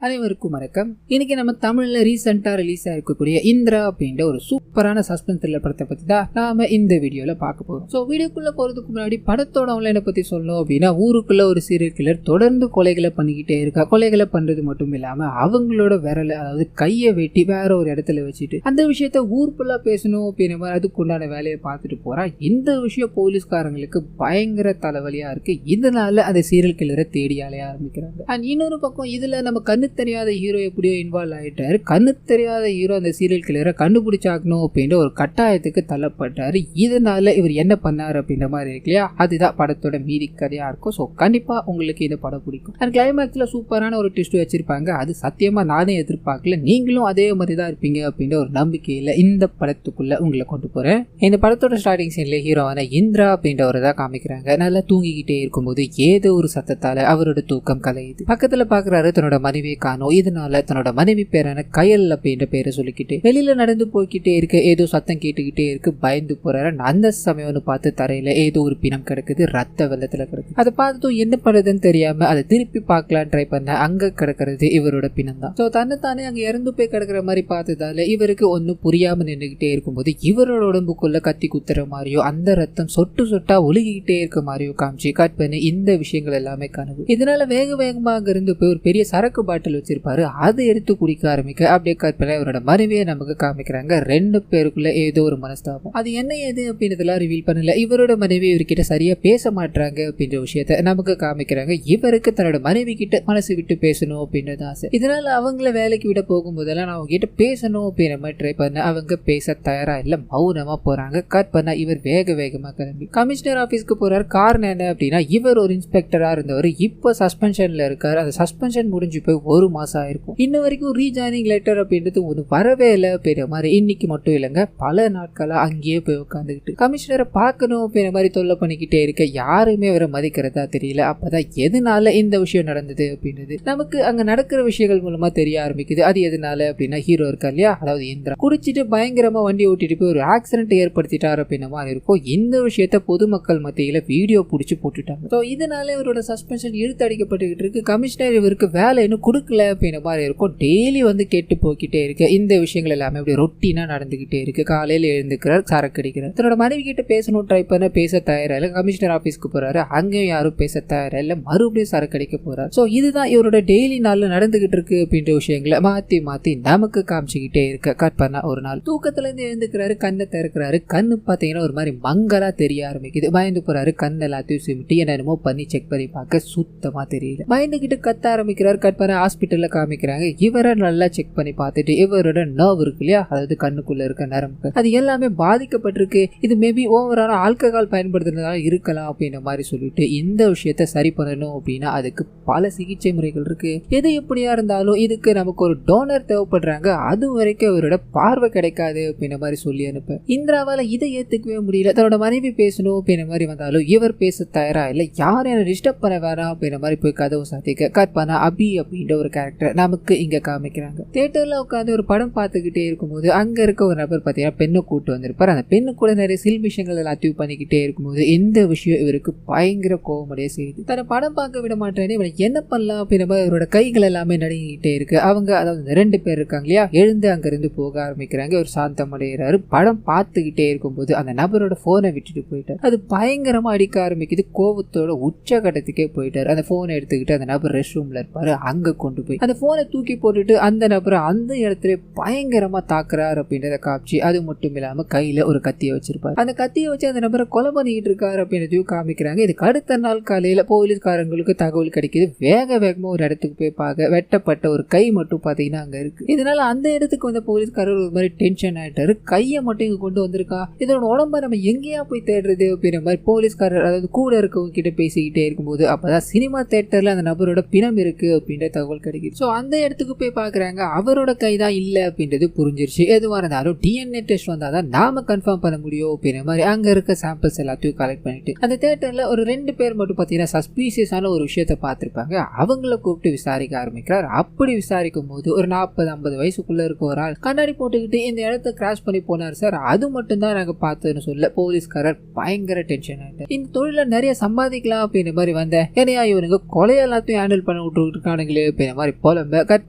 அனைவருக்கும் வணக்கம். இன்னைக்கு நம்ம தமிழ்ல ரீசெண்டா ரிலீஸ் ஆயிருக்கக்கூடிய இந்திரா அப்படின்ற ஒரு சூப்பரான சஸ்பென்ஸ் த்ரில்லர் படத்தை பத்தி தான் நாம இந்த வீடியோல பார்க்க போறோம். ஸோ வீடியோக்குள்ள போறதுக்கு முன்னாடி படத்தோட ஆன்லைனை பத்தி சொல்லணும் அப்படின்னா, ஊருக்குள்ள ஒரு சீரியல் கில்லர் தொடர்ந்து கொலைகளை பண்ணிக்கிட்டே இருக்கா. கொலைகளை பண்றது மட்டும் இல்லாம அவங்களோட விரல, அதாவது கையை வெட்டி வேற ஒரு இடத்துல வச்சுட்டு அந்த விஷயத்த ஊர் ஃபுல்லா பேசணும் அப்படின்ற மாதிரி அதுக்கு உண்டான வேலையை பார்த்துட்டு போறா. இந்த விஷயம் போலீஸ்காரங்களுக்கு பயங்கர தலைவலியா இருக்கு. இதனால அந்த சீரியல் கில்லரை தேடி அலைய ஆரம்பிக்கிறாங்க. அண்ட் இன்னொரு பக்கம் இதுல நம்ம கண்ணு தெரியாத ஹீரோ எப்படியோ இன்வால்வ் ஆயிட்டாரு. கண்ணு தெரியாத ஹீரோ அந்த சீரியல் கில்லரை கண்டுபிடிச்சாக்கணும் அப்படின்ற ஒரு கட்டாயத்துக்கு தள்ளப்பட்டாரு. இதனால இவர் என்ன பண்ணாரு அப்படின்ற மாதிரி இருக்கு இல்லையா, அதுதான் படத்தோட மீதி கதையா இருக்கும். ஸோ கண்டிப்பா உங்களுக்கு இந்த படம் பிடிக்கும். அண்ட் கிளைமேக்ஸ்ல சூப்பரான ஒரு ட்விஸ்ட் வச்சிருப்பாங்க. அது சத்தியமா நானே எதிர்பார்க்கல. நீங்களும் அதே மாதிரி தான் இருப்பீங்க அப்படின்ற ஒரு நம்பிக்கையில இந்த படத்துக்குள்ள உங்களை கொண்டு போறேன். இந்த படத்தோட ஸ்டார்டிங் சீன்ல ஹீரோவான இந்திரா அப்படின்றவரை தான் காமிக்கிறாங்க. நல்லா தூங்கிக்கிட்டே இருக்கும்போது ஏதோ ஒரு சத்தத்தால அவரோட தூக்கம் கலையுது. பக்கத்துல பாக்குறாரு, தன்னோட மனைவி காணோம். இதனால தன்னோட மனைவி பேரான கயல் அப்படின்ற பேரை சொல்லிக்கிட்டு வெளியில நடந்து போய்கிட்டே இருக்க ஏதோ சத்தம் கேட்டுக்கிட்டே இருக்கு. பயந்து போறாரு. அந்த சமயம்னு பார்த்து தரையில ஏதோ ஒரு பிணம் கிடக்குது, ரத்த வெள்ளத்துல கிடக்குது. அதை பார்த்தும் என்ன பண்ணுறதுன்னு தெரியாம அதை திருப்பி பார்க்கலாம் ட்ரை பண்ண அங்க கிடக்கிறது இவரோட பிணம் தான். ஸோ தன்னைத்தானே அங்க இறந்து போய் கிடக்குற மாதிரி பார்த்ததால இவருக்கு ஒன்னும் புரியாம நின்றுகிட்டே இருக்கும்போது இவரோட உடம்புக்குள்ள கத்தி குத்துற மாதிரியோ அந்த ரத்தம் சொட்டு சொட்டா ஒழுகிக்கிட்டே இருக்க மாதிரியோ காமிச்சு கட் பண்ணி இந்த விஷயங்கள் எல்லாமே கனவு. இதனால வேக வேகமா அங்க இருந்து போய் ஒரு பெரிய சரக்கு பாட்டில் வச்சிருப்பாரு. அதை எடுத்து குடிக்க ஆரம்பிக்க அப்படியே கற்பனை அவரோட மனைவியை நமக்கு காமிக்கிறாங்க. ரெண்டு பேருக்குள்ள ஏதோ ஒரு மனஸ்தாபம். அது என்ன ஏது அப்படின்றதெல்லாம் ரிவீல் பண்ணல. இவரோட மனைவி இவர்கிட்ட சரியா பேச மாட்டாங்க அப்படின்ற விஷயத்த நமக்கு காமிக்கிறாங்க. இவருக்கு தன்னோட மனைவி கிட்ட மனசு விட்டு பேசணும் அப்படின்றது ஆசை. இதனால அவங்கள வேலைக்கு விட போகும்போதெல்லாம் நான் அவங்க கிட்ட பேசணும் அப்படின்ற மாதிரி ட்ரை பண்ண அவங்க பேச தயாரா இல்ல, மௌனமா போறாங்க. கட் பண்ணா இவர் வேக வேகமா கிளம்பி கமிஷனர் ஆபீஸ்க்கு போறாரு. காரணம் என்ன அப்படின்னா, இவர் ஒரு இன்ஸ்பெக்டரா இருந்தவர் இப்ப சஸ்பென்ஷன்ல இருக்காரு. அந்த சஸ்பென்ஷன் முடிஞ்சு போய் 1 மாசம் ஆயிருக்கும். இன்ன வரைக்கும் ரீஜாயினிங் லெட்டர் அப்படின்றது ஒன்று வரவே இல்லை அப்படின்ற மாதிரி. இன்னைக்கு மட்டும் இல்லைங்க, பல நாட்களா அங்கேயே போய் உட்காந்துக்கிட்டு கமிஷனரை பார்க்கணும் அப்படின்ற மாதிரி தொல்லை பண்ணிக்கிட்டே இருக்க யாருமே அவரை மதிக்கிறதா தெரியல. அப்பதான் எதனால இந்த விஷயம் நடந்தது அப்படின்றது நமக்கு அங்க நடக்கிற விஷயங்கள் மூலமா தெரிய ஆரம்பிக்குது. அது எதனால அப்படின்னா, ஹீரோ இருக்கா இல்லையா, அதாவது இந்திரா குடிச்சிட்டு பயங்கரமா வண்டி ஓட்டிட்டு போய் ஒரு ஆக்சிடென்ட் ஏற்படுத்திட்டார் அப்படின்ற மாதிரி இருக்கும். இந்த விஷயத்த பொதுமக்கள் மத்தியில வீடியோ பிடிச்சி போட்டுட்டாங்க. ஸோ இதனால இவரோட சஸ்பென்ஷன் இழுத்து அடிக்கப்பட்டுக்கிட்டு இருக்கு. கமிஷனர் இவருக்கு வேலை இன்னும் கொடுக்கல அப்படின்ற மாதிரி இருக்கும். டெய்லி வந்து கேட்டு போய்கிட்டே இருக்கு. இந்த விஷயங்கள் எல்லாமே அப்படி ரொட்டீனா நடந்துகிட்டே இருக்கு. காலையில எழுந்துக்கிறார், சரக்கு அடிக்கிறார். தன்னோட மனைவி கிட்ட பேசணும் ட்ரை பண்ண பேச தயாரா இல்ல. கமிஷனர் ஆபீஸ்க்கு போறாரு, அங்கேயும் யாரும் பேச தயாரா இல்ல. மறுபடியும் சரக்கு அடிக்க போறாரு. ஸோ இதுதான் இவரோட டெய்லி நாள்ல நடந்துகிட்டு இருக்கு அப்படின்ற விஷயங்களை மாத்தி மாத்தி நமக்கு காமிச்சுக்கிட்டே இருக்க. கட் பண்ணா ஒரு நாள் தூக்கத்துல இருந்து எழுந்துக்கிறாரு, கண்ணை திறக்கிறாரு. கண்ணு பாத்தீங்கன்னா ஒரு மாதிரி மங்கலா தெரிய ஆரம்பிக்குது. பயந்து போறாரு. கண் எல்லாத்தையும் சிமிட்டி என்னென்னமோ பண்ணி செக் பண்ணி பார்க்க சுத்தமா தெரியல. பயந்துகிட்டு கத்த ஆரம்பிக்கிறார். கட் பண்ண ஹாஸ்பிட்டல்ல காமிக்கிறாங்க. இவரை நல்லா செக் பண்ணி பார்த்துட்டு இவரோட நர்வ் இருக்கு இல்லையா, அதாவது கண்ணுக்குள்ள இருக்க நரம்பு, அது எல்லாமே பாதிக்கப்பட்டிருக்கு. இது மேபி ஓவரான ஆல்கஹால் பயன்படுத்துறதுனால இருக்கலாம் அப்படின்ற மாதிரி சொல்லிட்டு இந்த விஷயத்த சரி பண்ணணும் அப்படின்னா அதுக்கு பல சிகிச்சை முறைகள் இருக்கு. எது எப்படியா இருந்தாலும் இதுக்கு நமக்கு ஒரு டோனர் தேவைப்படுறாங்க. அது வரைக்கும் அவரோட பார்வை கிடைக்காது அப்படின்ற மாதிரி சொல்லி அனுப்ப இந்திராவால இதை ஏத்துக்கவே முடியல. தன்னோட மனைவி பேசணும் அப்படின்ற மாதிரி வந்தாலும் இவர் பேச தயாரா இல்ல. யாரும் என்ன டிஸ்டர்ப் பண்ண வேணாம் அப்படின்ற மாதிரி போய் கதவு சாத்திக்க. கட் பண்ண அபி அப்படின்ற ஒரு கேரக்டர் நமக்கு இங்க காமிக்கிறாங்க. தியேட்டர்ல உட்காந்து ஒரு படம் பார்த்துக்கிட்டே இருக்கும்போது அங்க இருக்க ஒரு நபர் பார்த்தீங்கன்னா பெண்ணை கூட்டு வந்திருப்பார். அந்த பெண்ணு கூட நிறைய சில் விஷயங்கள் எல்லாம் அச்சீவ் பண்ணிக்கிட்டே இருக்கும்போது இந்த விஷயம் இவருக்கு பயங்கர கோவமடைய செய்யுது. தன்னை படம் பார்க்க விட மாட்டேன்னு இவனுக்கு என்ன பண்ணலாம் அப்படின்ற மாதிரி இவரோட கைகள் எல்லாமே நடுங்கிட்டே இருக்கு. அவங்க அதாவது 2 பேர் இருக்காங்க இல்லையா, எழுந்து அங்க இருந்து போக ஆரம்பிக்கிறாங்க. ஒரு சாந்தம் அடைகிறாரு. படம் பார்த்துக்கிட்டே இருக்கும்போது அந்த நபரோட போனை விட்டுட்டு போயிட்டார். அது பயங்கரமா அடிக்க ஆரம்பிக்குது. கோவத்தோட உச்சகட்டத்துக்கே போயிட்டாரு. அந்த போனை எடுத்துக்கிட்டு அந்த நபர் ரெஸ்ட் ரூம்ல இருப்பாரு. அங்க கொண்டு போய் அந்த போனை தூக்கி போட்டுட்டு அந்த நபரை அந்த இடத்துல பயங்கரமா தாக்குறாரு அப்படின்றத காமிச்சு, அது மட்டும் இல்லாம கையில ஒரு கத்தியை வச்சிருப்பாரு. அந்த கத்தியை வச்சு அந்த நபரை கொலை பண்ணிட்டு இருக்காரு அப்படின்றதையும் காமிக்கிறாங்க. இதுக்கு அடுத்த நாள் காலையில போலீஸ்காரங்களுக்கு தகவல் கிடைக்குது. வேக வேகமா ஒரு இடத்துக்கு போய் பார்க்க வெட்டப்பட்ட ஒரு கை மட்டும் பாத்தீங்கன்னா அங்க இருக்கு. இதனால அந்த இடத்துக்கு வந்த போலீஸ்காரர் ஒரு மாதிரி டென்ஷன் ஆயிட்டாரு. கையை மட்டும் இங்க கொண்டு வந்திருக்கா, இதோட உடம்ப நம்ம எங்கேயா போய் தேடுறது அப்படின்ற மாதிரி போலீஸ்காரர் அதாவது கூட இருக்கவங்க கிட்ட பேசிக்கிட்டே இருக்கும்போது அப்பதான் சினிமா தியேட்டர்ல அந்த நபரோட பிணம் இருக்கு அப்படின்ற தகவல் கிடைக்குது. ஸோ அந்த இடத்துக்கு போய் பார்க்குறாங்க. அவரோட கைதான் இல்லை அப்படின்றது புரிஞ்சிருச்சு. எதுவாக இருந்தாலும் டிஎன்ஏ டெஸ்ட் வந்தால் தான் நாம கன்ஃபார்ம் பண்ண முடியும் அப்படின்ற மாதிரி அங்கே இருக்க சாம்பிள்ஸ் எல்லாத்தையும் கலெக்ட் பண்ணிட்டு அந்த தியேட்டரில் ஒரு 2 பேர் மட்டும் பார்த்தீங்கன்னா சஸ்பீசியஸான ஒரு விஷயத்த பார்த்துருப்பாங்க. அவங்கள கூப்பிட்டு விசாரிக்க ஆரம்பிக்கிறார். அப்படி விசாரிக்கும் போது ஒரு 40-50 வயசுக்குள்ள இருக்க ஒரு ஆள் கண்ணாடி போட்டுக்கிட்டு இந்த இடத்த கிராஸ் பண்ணி போனார் சார், அது மட்டும் தான் நாங்கள் பார்த்ததுன்னு சொல்ல போலீஸ்காரர் பயங்கர டென்ஷன் ஆகிட்டார். இந்த தொழில நிறைய சம்பாதிக்கலாம் அப்படின்ற மாதிரி வந்த ஏனையா இவனுங்க கொலை எல்லாத்தையும் ஹேண்டில் பண்ண விட்டுருக்கானுங்களே அப்படின்ற மாதிரி புலம்ப கட்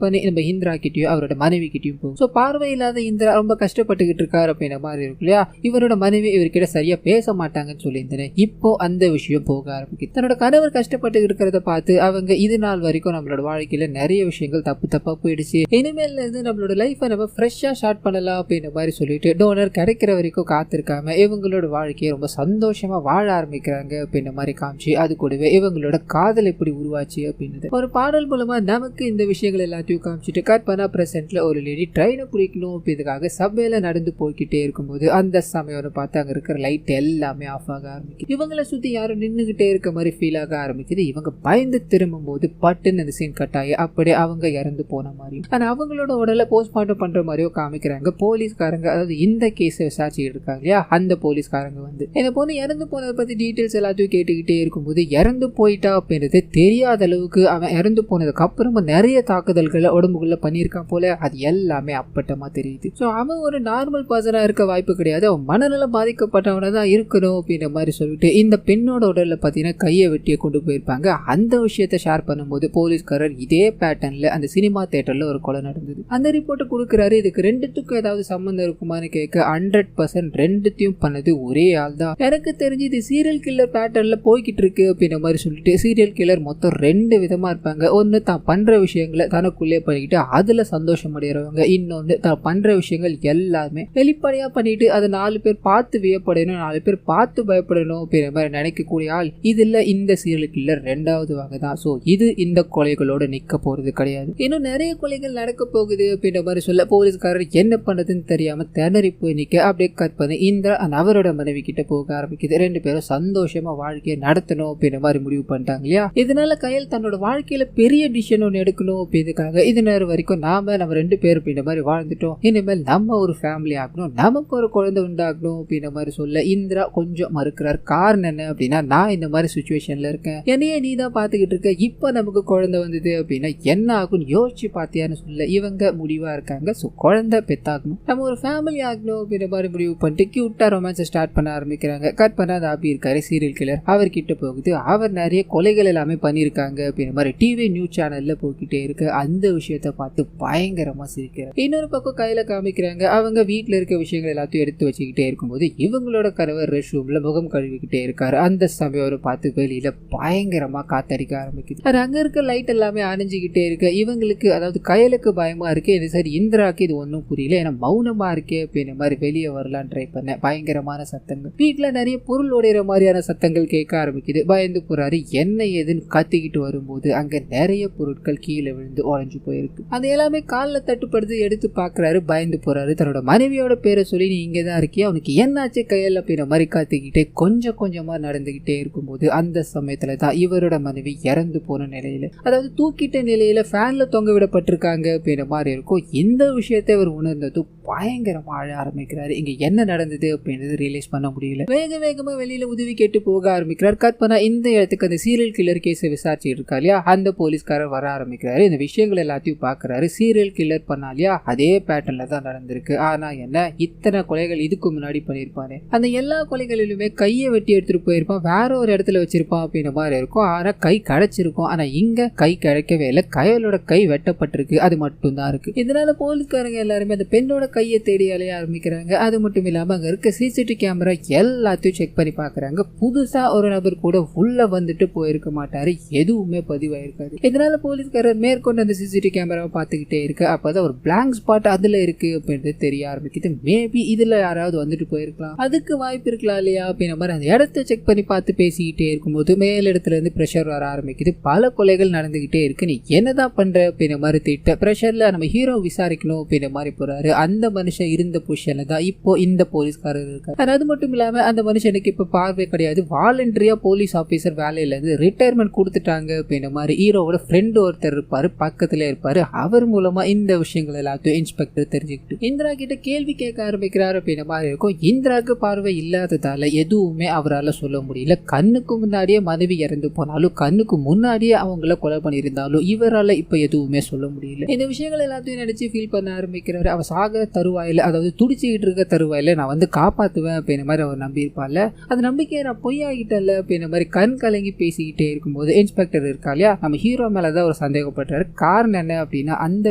பண்ணி நம்ம இந்திரா கிட்டயும் அவரோட மனைவி கிட்டயும் போகும். ஸோ பார்வை இல்லாத இந்திரா ரொம்ப கஷ்டப்பட்டுக்கிட்டு இருக்காரு அப்படின்ற மாதிரி இருக்கு இல்லையா. இவரோட மனைவி இவர்கிட்ட சரியா பேச மாட்டாங்கன்னு சொல்லியிருந்தேன். இப்போ அந்த விஷயம் போக ஆரம்பிக்குது. தன்னோட கணவர் கஷ்டப்பட்டு இருக்கிறத பார்த்து அவங்க இது நாள் வரைக்கும் நம்மளோட வாழ்க்கையில நிறைய விஷயங்கள் தப்பா போயிடுச்சு, இனிமேல இருந்து நம்மளோட லைஃபை நம்ம ஃப்ரெஷ்ஷா ஸ்டார்ட் பண்ணலாம் அப்படின்ற மாதிரி சொல்லிட்டு டோனர் கிடைக்கிற வரைக்கும் காத்திருக்காம இவங்களோட வாழ்க்கையை ரொம்ப சந்தோஷமா வாழ ஆரம்பிக்கிறாங்க அப்படின்ற மாதிரி காமிச்சு அது கூடவே இவங்களோட காதல் எப்படி உருவாச்சு அப்படின்னு ஒரு பாடல் மூலமா நமக்கு இந்த விஷயங்கள் எல்லாத்தையும் காமிச்சிட்டு கட் பண்ணா பிரசன்ட்ல ஒரு லேடி ட்ரெயினை பிடிக்கணும் அப்படின்றதுக்காக சப்வேல நடந்து போய்கிட்டே இருக்கும்போது அந்த சமயம் பார்த்து அங்க இருக்கிற லைட் எல்லாமே ஆஃப் ஆக ஆரம்பிக்குது. இவங்களை சுத்தி யாரும் நின்றுகிட்டே இருக்க மாதிரி ஃபீல் ஆக ஆரம்பிக்குது. இவங்க பயந்து திரும்பும் போது பட்டுன்னு அந்த சீன் கட் ஆகி அப்படியே அவங்க இறந்து போன மாதிரியும் ஆனா அவங்களோட உடலை போஸ்ட்மார்ட்டம் பண்ற மாதிரியோ காமிக்கிறாங்க. போலீஸ்காரங்க அதாவது இந்த கேஸை விசாரிச்சுட்டு இருக்காங்க இல்லையா, அந்த போலீஸ்காரங்க வந்து இந்த பொண்ணு இறந்து போனதை பத்தி டீட்டெயில்ஸ் எல்லாத்தையும் கேட்டுக்கிட்டே இருக்கும்போது இறந்து போயிட்டா அப்படின்றது தெரியாத அளவுக்கு அவன் இறந்து போனதுக்கு அப்புறமா நிறைய தாக்குதல்களை உடம்புக்குள்ள பண்ணியிருக்கான் போல, அது எல்லாமே அப்பட்டமா தெரியுது. ஸோ அவன் ஒரு நார்மல் பர்சனா இருக்க வாய்ப்பு கிடையாது, அவன் மனநலம் பாதிக்கப்பட்டவனா தான் இருக்கணும் அப்படின்ற மாதிரி சொல்லிட்டு இந்த பெண்ணோட உடல்ல பாத்தீங்கன்னா கையை வெட்டியை கொண்டு போயிருப்பாங்க. அந்த விஷயத்த ஷேர் பண்ணும்போது போலீஸ்காரர் இதே பேட்டர்ன்ல அந்த சினிமா தியேட்டர்ல ஒரு கொலை நடந்தது அந்த ரிப்போர்ட் கொடுக்குறாரு. இதுக்கு ரெண்டுத்துக்கும் ஏதாவது சம்பந்தம் இருக்குமான்னு கேட்க 100% ரெண்டுத்தையும் பண்ணது ஒரே ஆள் தான். எனக்கு தெரிஞ்சு இது சீரியல் கில்லர் பேட்டர்ன்ல போய்கிட்டு இருக்கு அப்படின்ற மாதிரி சொல்லிட்டு சீரியல் கில்லர் மொத்தம் 2 விதமா இருப்பாங்க. ஒன்னு தான் பண்ற விஷயங்களை தனக்குள்ளே பண்ணிக்கிட்டு அதுல சந்தோஷம் அடைகிறவங்க, இன்னொன்னு தான் பண்ற விஷயங்கள் எல்லாமே வெளிப்படையா பண்ணிட்டு அதை 4 பேர் பார்த்து வியப்படையணும், 4 பேர் பார்த்து பயப்படணும் அப்படின்ற மாதிரி நினைக்கக்கூடிய ஆள். இதுல இந்த சீரியல் கில்லர் 2வது வகை தான். ஸோ இது இந்த கொலைகளோட நிக்க போறது கிடையாது, இன்னும் நிறைய கொலைகள் நடக்க போகுது அப்படின்ற மாதிரி சொல்ல போலீஸ்காரர் என்ன பண்ணதுன்னு தெரியாம திணறி போய் நிக்க அப்படியே கட் பண்ணி இந்திரா அவரோட மனைவி கிட்ட போக ஆரம்பிக்குது. 2 பேரும் சந்தோஷமா வாழ்க்கையை நடத்தணும் அப்படின்ற மாதிரி முடிவு பண்ணிட்டாங்க இல்லையா. இதனால கையில் தன்னோட வாழ்க்கையில பெரிய டிசிஷன் ஒன்று எடுக்கணும் அப்படின்றதுக்காக இது நேரம் வரைக்கும் நம்ம 2 பேர் அப்படின்ற மாதிரி வாழ்ந்துட்டோம், இனிமேல் நம்ம ஒரு ஃபேமிலி ஆகணும், நமக்கு ஒரு குழந்தை உண்டாகணும் அப்படின்ற மாதிரி சொல்ல இந்திரா கொஞ்சம் மறுக்கிறார். காரணம் என்ன அப்படின்னா, நான் இந்த மாதிரி சுச்சுவேஷன்ல இருக்கேன், என்னையே நீ தான் பாத்துக்கிட்டு இருக்க, இப்ப நமக்கு குழந்தை வந்தது அப்படின்னா என்ன ஆகும் யோசிச்சு பாத்தியான்னு சொல்ல இவங்க முடிவா இருக்காங்க. ஸோ குழந்தை பெத்தாகணும், நம்ம ஒரு ஃபேமிலி ஆகணும் அப்படின்ற மாதிரி முடிவு பண்ணிட்டு கியூட்டா ரொமான்ஸை ஸ்டார்ட் பண்ண ஆரம்பிக்கிறாங்க. கட் பண்ண அது ஆபி இருக்காரு சீரியல் கில்லர், அவர்கிட்ட போகுது. அவர் நிறைய கொலைகள் எல்லாமே பண்ணியிருக்காங்க அப்படின்ற மாதிரி டிவி நியூஸ் சேனல்ல போய்கிட்டே இருக்கு. அந்த விஷயத்த பார்த்து பயங்கரமா சிரிக்கிறார். இன்னொரு பக்கம் கையில காமிக்கிறாங்க அவங்க வீட்டுல இருக்க விஷயங்கள் எல்லாத்தையும் எடுத்து வச்சுக்கிட்டே இருக்கும்போது இவங்களோட கணவர் ரெஸ்ட் ரூம்ல முகம் கழுவிக்கிட்டே இருக்காரு. அந்த சமயம் ஒரு பார்த்து வெளியில பயங்கரமா காத்தடிக்க ஆரம்பிக்குது. அது அங்க இருக்க லைட் எல்லாமே அணிஞ்சுக்கிட்டே இருக்கு. இவங்களுக்கு அதாவது கையலுக்கு பயமா இருக்கு. இது சரி இந்திராக்கு இது ஒன்றும் புரியல, ஏன்னா மௌனமா இருக்கே அப்படின்ற மாதிரி வெளியே வரலான்னு ட்ரை பண்ண பயங்கரமான சத்தங்கள், வீட்டுல நிறைய பொருள் உடையிற மாதிரியான சத்தங்கள் கேட்க ஆரம்பிக்குது. பயந்து போறாரு. என்ன ஏதுன்னு கத்திக்கிட்டு வரும்போது அங்க நிறைய பொருட்கள் கீழே விழுந்து உடைஞ்சு போயிருக்கு. அது எல்லாமே காலில் தட்டுப்படுத்து எடுத்து பாக்குறாரு. பயந்து போறாரு. தன்னோட மனைவியோட பேரை சொல்லி நீ இங்கதான் இருக்கியா, அவனுக்கு என்னாச்சு கையில் அப்படின்ற மாதிரி காத்துக்கிட்டே கொஞ்சம் கொஞ்சமா நடந்துகிட்டே இருக்கும்போது அந்த சமயத்துல தான் இவரோட மனைவி இறந்து போன நிலையில, அதாவது தூக்கிட்ட நிலையில ஃபேன்ல தொங்க விடப்பட்டிருக்காங்க அப்படின்ற மாதிரி இருக்கும். இந்த விஷயத்தை அவர் உணர்ந்ததும் பயங்கரமா அழ ஆரம்பிக்கிறாரு. இங்க என்ன நடந்தது அப்படின்றது ரியலைஸ் பண்ண முடியல. வேகமா வெளியில உதவி கேட்டு போக ஆரம்பிக்கிறார். கட் பண்ணா இந்த இடத்துக்கு அந்த சீரியல் கில்லர் கேஸை விசாரிச்சுட்டு இருக்கா இல்லையா, அந்த போலீஸ்காரர் வர ஆரம்பிக்கிறாரு. இந்த விஷயங்கள் எல்லாத்தையும் பாக்குறாரு. சீரியல் கில்லர் பண்ணா இல்லையா, அதே பேட்டர்ன்ல தான் நடந்திருக்கு. ஆனா என்ன இத்தனை கொலைகள் இதுக்கு முன்னாடி பண்ணிருப்பாரு, அந்த எல்லா கொலைகளிலுமே கையை வெட்டி எடுத்துட்டு போயிருப்பான், வேற ஒரு இடத்துல வச்சிருப்பான் அப்படின்ற மாதிரி இருக்கும். ஆனா கை கிடைச்சிருக்கும், ஆனா இங்க கை கிடைக்கவே இல்லை, கையோட கை வெட்டப்பட்டிருக்கு, அது மட்டும் தான் இருக்கு. இதனால போலீஸ்காரங்க எல்லாருமே அந்த பெண்ணோட கையை தேடி அலைய ஆரம்பிக்கிறாங்க. அது மட்டும் இல்லாம அங்க இருக்க சிசிடிவி கேமரா எல்லாத்தையும் செக் பண்ணி பாக்குறாங்க. புதுசா ஒரு நபர் கூட உள்ள வந்துட்டு போயிருக்க மாட்டாரு, எதுவுமே பதிவாயிருக்காது. இதனால போலீஸ்காரர் மேற்கொண்டு அந்த சிசிடிவி கேமராவை பார்த்துக்கிட்டே இருக்கு. அப்பதான் ஒரு பிளாங்க் ஸ்பாட் அதுல இருக்கு அப்படின்றது தெரிய ஆரம்பிக்குது. மேபி இதுல யாராவது வந்துட்டு போயிருக்கலாம், அதுக்கு வாய்ப்பு இருக்கலாம் இல்லையா அப்படின்ற மாதிரி அந்த இடத்த செக் பண்ணி பார்த்து பேசிக்கிட்டே இருக்கும்போது மேல் இடத்துல இருந்து பிரஷர் வர ஆரம்பிக்குது. பல கொலைகள் நடந்துகிட்டே இருக்கு, நீ என்னதான் பண்ற அப்படின்ற மாதிரி திட்ட பிரஷர்ல நம்ம ஹீரோ விசாரிக்கணும் அப்படின்ற மாதிரி போறாரு. அந்த மனுஷன் இருந்த பொசிஷன்ல தான் இப்போ இந்த போலீஸ்காரர் இருக்காரு. அது மட்டும் இல்லாம அந்த மனுஷனுக்கு இப்ப பார்வை கிடையாது, வாலண்டரியா போலீஸ் ஆபீசர் வேலையில இருந்து ரிட்டையர்மெண்ட் கொடுத்துட்டாங்க அப்படின்ற மாதிரி ஹீரோவோட ஃப்ரெண்ட் ஒருத்தர் இருப்பாரு, பக்கத்துல இருப்பாரு. அவர் மூலமா இந்த விஷயங்கள் எல்லாத்தையும் இன்ஸ்பெக்டர் தெரிஞ்சுக்கிட்டு இந்திரா கிட்ட கேள்வி கேட்க ஆரம்பிக்கிறாரு அப்படின்ற மாதிரி இருக்கும். இந்திராக்கு பார்வை இல்லாததால எதுவுமே அவரால் சொல்ல முடியல. கண்ணுக்கு முன்னாடியே மனைவி இறந்து போனாலும், கண்ணுக்கு முன்னாடியே அவங்கள கொலை பண்ணியிருந்தாலும் இவரால் இப்ப எதுவுமே சொல்ல முடியல. இந்த விஷயங்கள் எல்லாத்தையும் நினைச்சு ஃபீல் பண்ண ஆரம்பிக்கிறாரு. அவ சாக தருவாயில, அதாவது துடிச்சுக்கிட்டு இருக்க தருவாயில நான் வந்து காப்பாத்துவேன் அப்படின்ற மாதிரி அவர் நம்பி இருப்பால, அந்த நம்பிக்கையை நான் பொய்யாகிட்டல அப்படின்ற மாதிரி கண் கலங்கி பேசிக்கிட்டே இருக்கும்போது இன்ஸ்பெக்டர் இருக்கா இல்லையா, நம்ம ஹீரோ மேலதான் ஒரு சந்தேகப்படுறாரு. காரணம் என்ன அப்படின்னா அந்த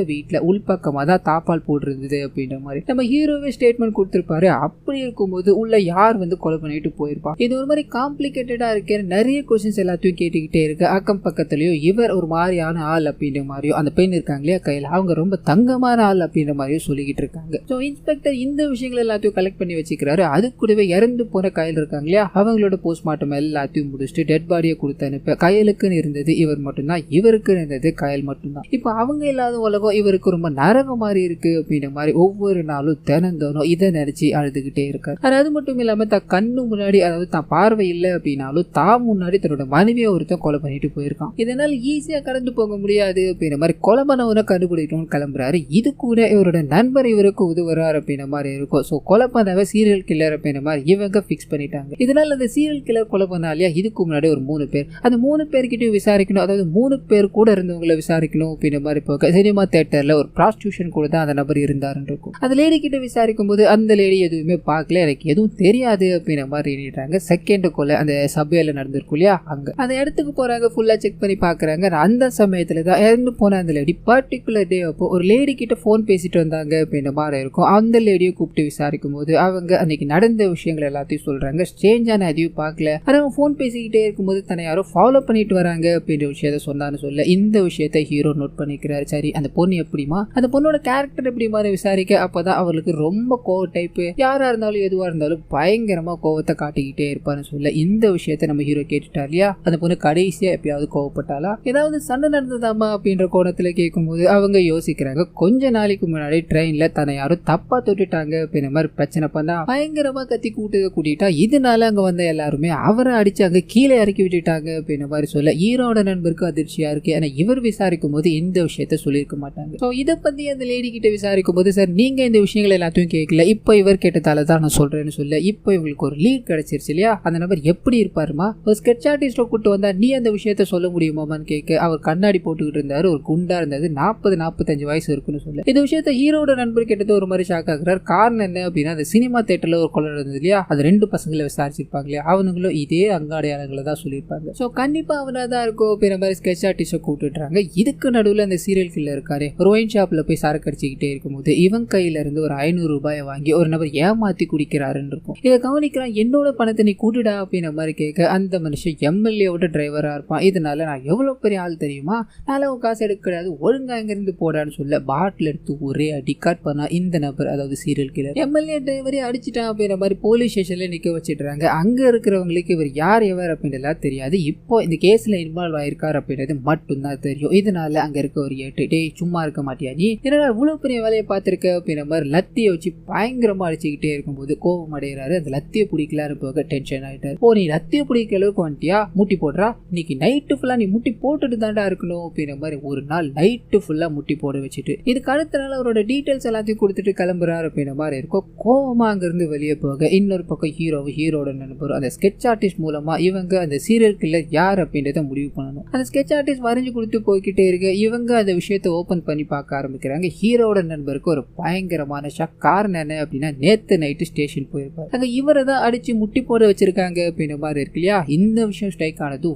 வீட்டுல உள்பக்கமா தான் தாப்பால் போட்டிருந்தது அப்படின்ற மாதிரி நம்ம ஹீரோவே ஸ்டேட்மெண்ட் கொடுத்திருப்பாரு. அப்படி இருக்கும்போது உள்ள யார் கொலை பண்ணிட்டு போயிருப்பா? இது ஒரு மாதிரி காம்ப்ளிகேட்டடா இருக்கு. நிறைய கொஸ்டின்ஸ் எல்லாத்தையும் கேட்டுக்கிட்டே இருக்கு. அக்கம் பக்கத்துலயும் இவர் ஒரு மாதிரியான ஆள் அப்படின்ற மாதிரியும் அந்த பெண் இருக்காங்களே கையில அவங்க ரொம்ப தங்கமான ஆள் அப்படின்ற மாதிரியும் சொல்லிக்கிட்டு இருக்காங்க. ஸோ இன்ஸ்பெக்டர் இந்த விஷயங்கள் எல்லாத்தையும் கலெக்ட் பண்ணி வச்சுக்கிறாரு. அது கூடவே இறந்து போன கையில் இருக்காங்க இல்லையா அவங்களோட போஸ்ட்மார்ட்டம் எல்லாத்தையும் முடிச்சுட்டு டெட் பாடியை கொடுத்து அனுப்ப கையலுக்குன்னு இருந்தது இவர் மட்டும்தான், இவருக்கு இருந்தது கையல் மட்டும்தான். இப்போ அவங்க இல்லாத உலகம் இவருக்கு ரொம்ப நரகம் மாதிரி இருக்கு அப்படின்ற மாதிரி ஒவ்வொரு நாளும் தினந்தோறும் இதை நினைச்சு அழுதுகிட்டே இருக்காரு. அது மட்டும் இல்லாம தான் கண்ணு முன்னாடி அதாவது தான் பார்வை இல்லை அப்படின்னாலும் தான் முன்னாடி தன்னோட மனைவியை ஒருத்தன் கொலை பண்ணிட்டு போயிருக்கான். இதனால ஈஸியா கடந்து போக முடியாது அப்படின்ற மாதிரி கொலை பண்ணவனை கண்டுபிடிக்கணும்னு கிளம்புறாரு. இது கூட இவரோட நண்பர் இவருக்கு உதவுறாரு அப்படின்ற மாதிரி இருக்கும். ஸோ கொலை பண்ணவ சீரியல் கில்லர் அப்படின்ற மாதிரி இவங்க ஃபிக்ஸ் பண்ணிட்டாங்க. இதனால அந்த சீரியல் கில்லர் கொலை பண்ணாலியா இதுக்கு முன்னாடி ஒரு 3 பேர் அந்த 3 பேர்கிட்டயும் விசாரிக்கணும். அதாவது 3 பேர் கூட இருந்தவங்களை விசாரிக்கணும் அப்படின்ற மாதிரி போக சினிமா தியேட்டர்ல ஒரு ப்ராஸ்டியூஷன் கூட தான் அந்த நபர் இருந்தாருன்னு இருக்கும். அந்த லேடி கிட்ட விசாரிக்கும் போது அந்த லேடி எதுவுமே பார்க்கல, எனக்கு எதுவும் தெரியாது அப்படின்ற மாதிரி எண்ணிட்டாங்க. செகண்ட் கொலை அந்த சபையில நடந்திருக்கும் இல்லையா அங்க அந்த இடத்துக்கு போறாங்க. ஃபுல்லா செக் பண்ணி பாக்குறாங்க. அந்த சமயத்துல தான் இறந்து போன அந்த லேடி பர்டிகுலர் டே அப்போ ஒரு லேடி கிட்ட போன் பேசிட்டு வந்தாங்க அப்படின்ற மாதிரி இருக்கும். அந்த லேடியை கூப்பிட்டு விசாரிக்கும் போது அவங்க அன்னைக்கு நடந்த விஷயங்கள் எல்லாத்தையும் சொல்றாங்க. ஸ்ட்ரேஞ்சான எதையும் பார்க்கல, அவங்க போன் பேசிக்கிட்டே இருக்கும்போது தன்னை யாரோ ஃபாலோ பண்ணிட்டு வராங்க அப்படின்ற விஷயத்த சொன்னான்னு சொல்ல இந்த விஷயத்த ஹீரோ நோட் பண்ணிக்கிறாரு. சரி அந்த பொண்ணு எப்படிமா, அந்த பொண்ணோட கேரக்டர் எப்படி மாதிரி விசாரிக்க அப்பதான் அவளுக்கு ரொம்ப கோவ டைப்பு, யாரா இருந்தாலும் எதுவா இருந்தாலும் பயங்கரமா கோவத்தை காட்டிக்கிட்டே இருப்பான்னு சொல்ல இந்த விஷயத்த நம்ம ஹீரோ கேட்டுட்டா இல்லையா. அந்த பொண்ணு கடைசியா எப்பயாவது கோவப்பட்டாலா, ஏதாவது சண்டை நடந்ததாமா அப்படின்ற கோணத்துல கேட்கும்போது அவங்க யோசிக்கிறாங்க. கொஞ்ச நாளைக்கு முன்னாடி ட்ரெயின்ல தன்னை யாரும் தப்பா தொட்டுட்டாங்க அப்படின்ற மாதிரி பிரச்சனை பண்ணா பயங்கரமா கத்தி கூட்டிட்டா இதனால அங்க வந்த எல்லாருமே அவரை அடிச்சு அங்க கீழே இறக்கி விட்டுட்டாங்க அப்படின்ற மாதிரி சொல்ல ஹீரோட நண்பருக்கு அதிர்ச்சியா இருக்கு. ஆனா இவர் விசாரிக்கும் போது இந்த விஷயத்த சொல்லியிருக்க மாட்டாங்க. ஸோ இதை பத்தி அந்த லேடி கிட்ட விசாரிக்கும் போது சார் நீங்க இந்த விஷயங்கள் எல்லாத்தையும் கேட்கல, இப்போ இவர் கேட்டதால தான் நான் சொல்றேன்னு சொல்ல இப்போ இவங்களுக்கு ஒரு லீட் கிடைச்சிருச்சு இல்லையா. அந்த நபர் எப்படி இருப்பாருமா, ஒரு ஸ்கெட்ச் ஆர்டிஸ்ட கூட்டு வந்தா நீ அந்த விஷயத்த சொல்ல முடியுமான்னு கேட்க அவர் கண்ணாடி போட்டுக்கிட்டு இருந்தாரு, ஒரு குண்டா இருந்தது, 40-45 வயசு இருக்குன்னு சொல்ல இந்த விஷயத்த ஹீரோட நண்பர் கேட்டது ஒரு மாதிரி ஷாக் ஆகுறாரு. காரணம் என்ன அப்படின்னா அந்த சினிமா தியேட்டர்ல ஒரு கொலை நடந்தது இல்லையா, அது 2 பசங்களை விசாரிச்சிருப்பாங்க இல்லையா, அவனுங்களும் இதே அங்க அடையாளங்களை தான் சொல்லியிருப்பாங்க. ஸோ கண்டிப்பா அவனா தான் இருக்கும் அப்படின்ற மாதிரி ஸ்கெட்ச் ஆர்டிஸ்ட கூப்பிட்டுறாங்க. இதுக்கு நடுவில் அந்த சீரியல் கில்லர் இருக்காரு ஒரு ஒயின் ஷாப்ல போய் சரக்கு அடிச்சுக்கிட்டே இருக்கும்போது இவன் கையில இருந்து ஒரு 500 ரூபாயை வாங்கி ஒரு நபர் ஏமாத்தி குடிக்கிறாருன்னு இருக்கும். இதை கவனிக்கிறான். என்னோட பணத்தை நீ கூட்டுடா அப்படின்ற மாதிரி கேட்க அந்த மனுஷன் எம்எல்ஏவோட டிரைவரா இருப்பான். இதனால நான் எவ்வளவு பெரிய ஆள் தெரியுமா, நாளை உன் காசு எடுக்க கிடையாது, ஒழுங்கா இங்கிருந்து போடான்னு சொல்ல பாட்டில் எடுத்து ஒரே அடி கட் பண்ணா இந்த நபர் அதாவது சீரியல் கில்லர் எம்எல்ஏ டிரைவரே அடிச்சுட்டான் அப்படின்ற மாதிரி போலீஸ் ஸ்டேஷன்ல நிக்க வச்சிடுறாங்க. அங்க இருக்கிறவங்களுக்கு இவர் யார் எவர் அப்படின்றலாம் தெரியாது. இப்போ இந்த கேஸ்ல இன்வால்வ் ஆயிருக்காரு அப்படின்றது மட்டும்தான் தெரியும். இதனால அங்க இருக்க ஒரு டேய் சும்மா இருக்க மாட்டியா நீ, என்னடா இவ்வளவு பெரிய வேலையை பார்த்திருக்க அப்படின்ற மாதிரி லத்தியை வச்சு பயங்கரமா அடிச்சுக்கிட்டே இருக்கும்போது கோபம் அடைகிறாரு. அந்த லத்தியை பிடிக்கலான்னு போக டென்ஷன் ஆயிட்டாரு. ஓ நீ லத்தியை பிடிக்க அளவுக்கு வந்துட்டியா, முட்டி போடுறா, இன்னைக்கு நைட்டு ஃபுல்லா நீ முட்டி போட்டுட்டு தாண்டா இருக்கணும் அப்படின்ற மாதிரி ஒரு நாள் நைட்டு ஃபுல்லா முட்டி போட வச்சுட்டு இதுக்கு அடுத்த நாள் அவரோட டீடைல்ஸ் எல்லாத்தையும் கொடுத்துட்டு கிளம்புறாரு அப்படின்ற மாதிரி இருக்கும். கோபமா அங்கிருந்து வெளியே போக இன்னொரு பக்கம் ஹீரோட நண்பர் அந்த ஸ்கெட்ச் ஆர்டிஸ்ட் மூலமா இவங்க அந்த சீரியல் கில்லர் யார் அப்படின்றத முடிவு பண்ணணும். அந்த ஸ்கெட்ச் ஆர்டிஸ்ட் வரைஞ்சு கொடுத்து போய்கிட்டே இருக்கு. இவங்க அந்த விஷயத்தை ஓபன் பண்ணி பார்க்க ஆரம்பிக்கிறாங்க. ஹீரோட நண்பருக்கு ஒரு பயங்கரமான ஷாக். காரணம் என்ன அப்படின்னா நேத்து நைட்டு ஸ்டேஷன் போயிருப்பாரு, அங்க இவரை தான் அடிச்சு முட்டி போட வச்சிருக்காங்க அப்படின்ற மாதிரி இருக்கு இல்லையா. இந்த விஷயம் ஸ்ட்ரைக் ஆனது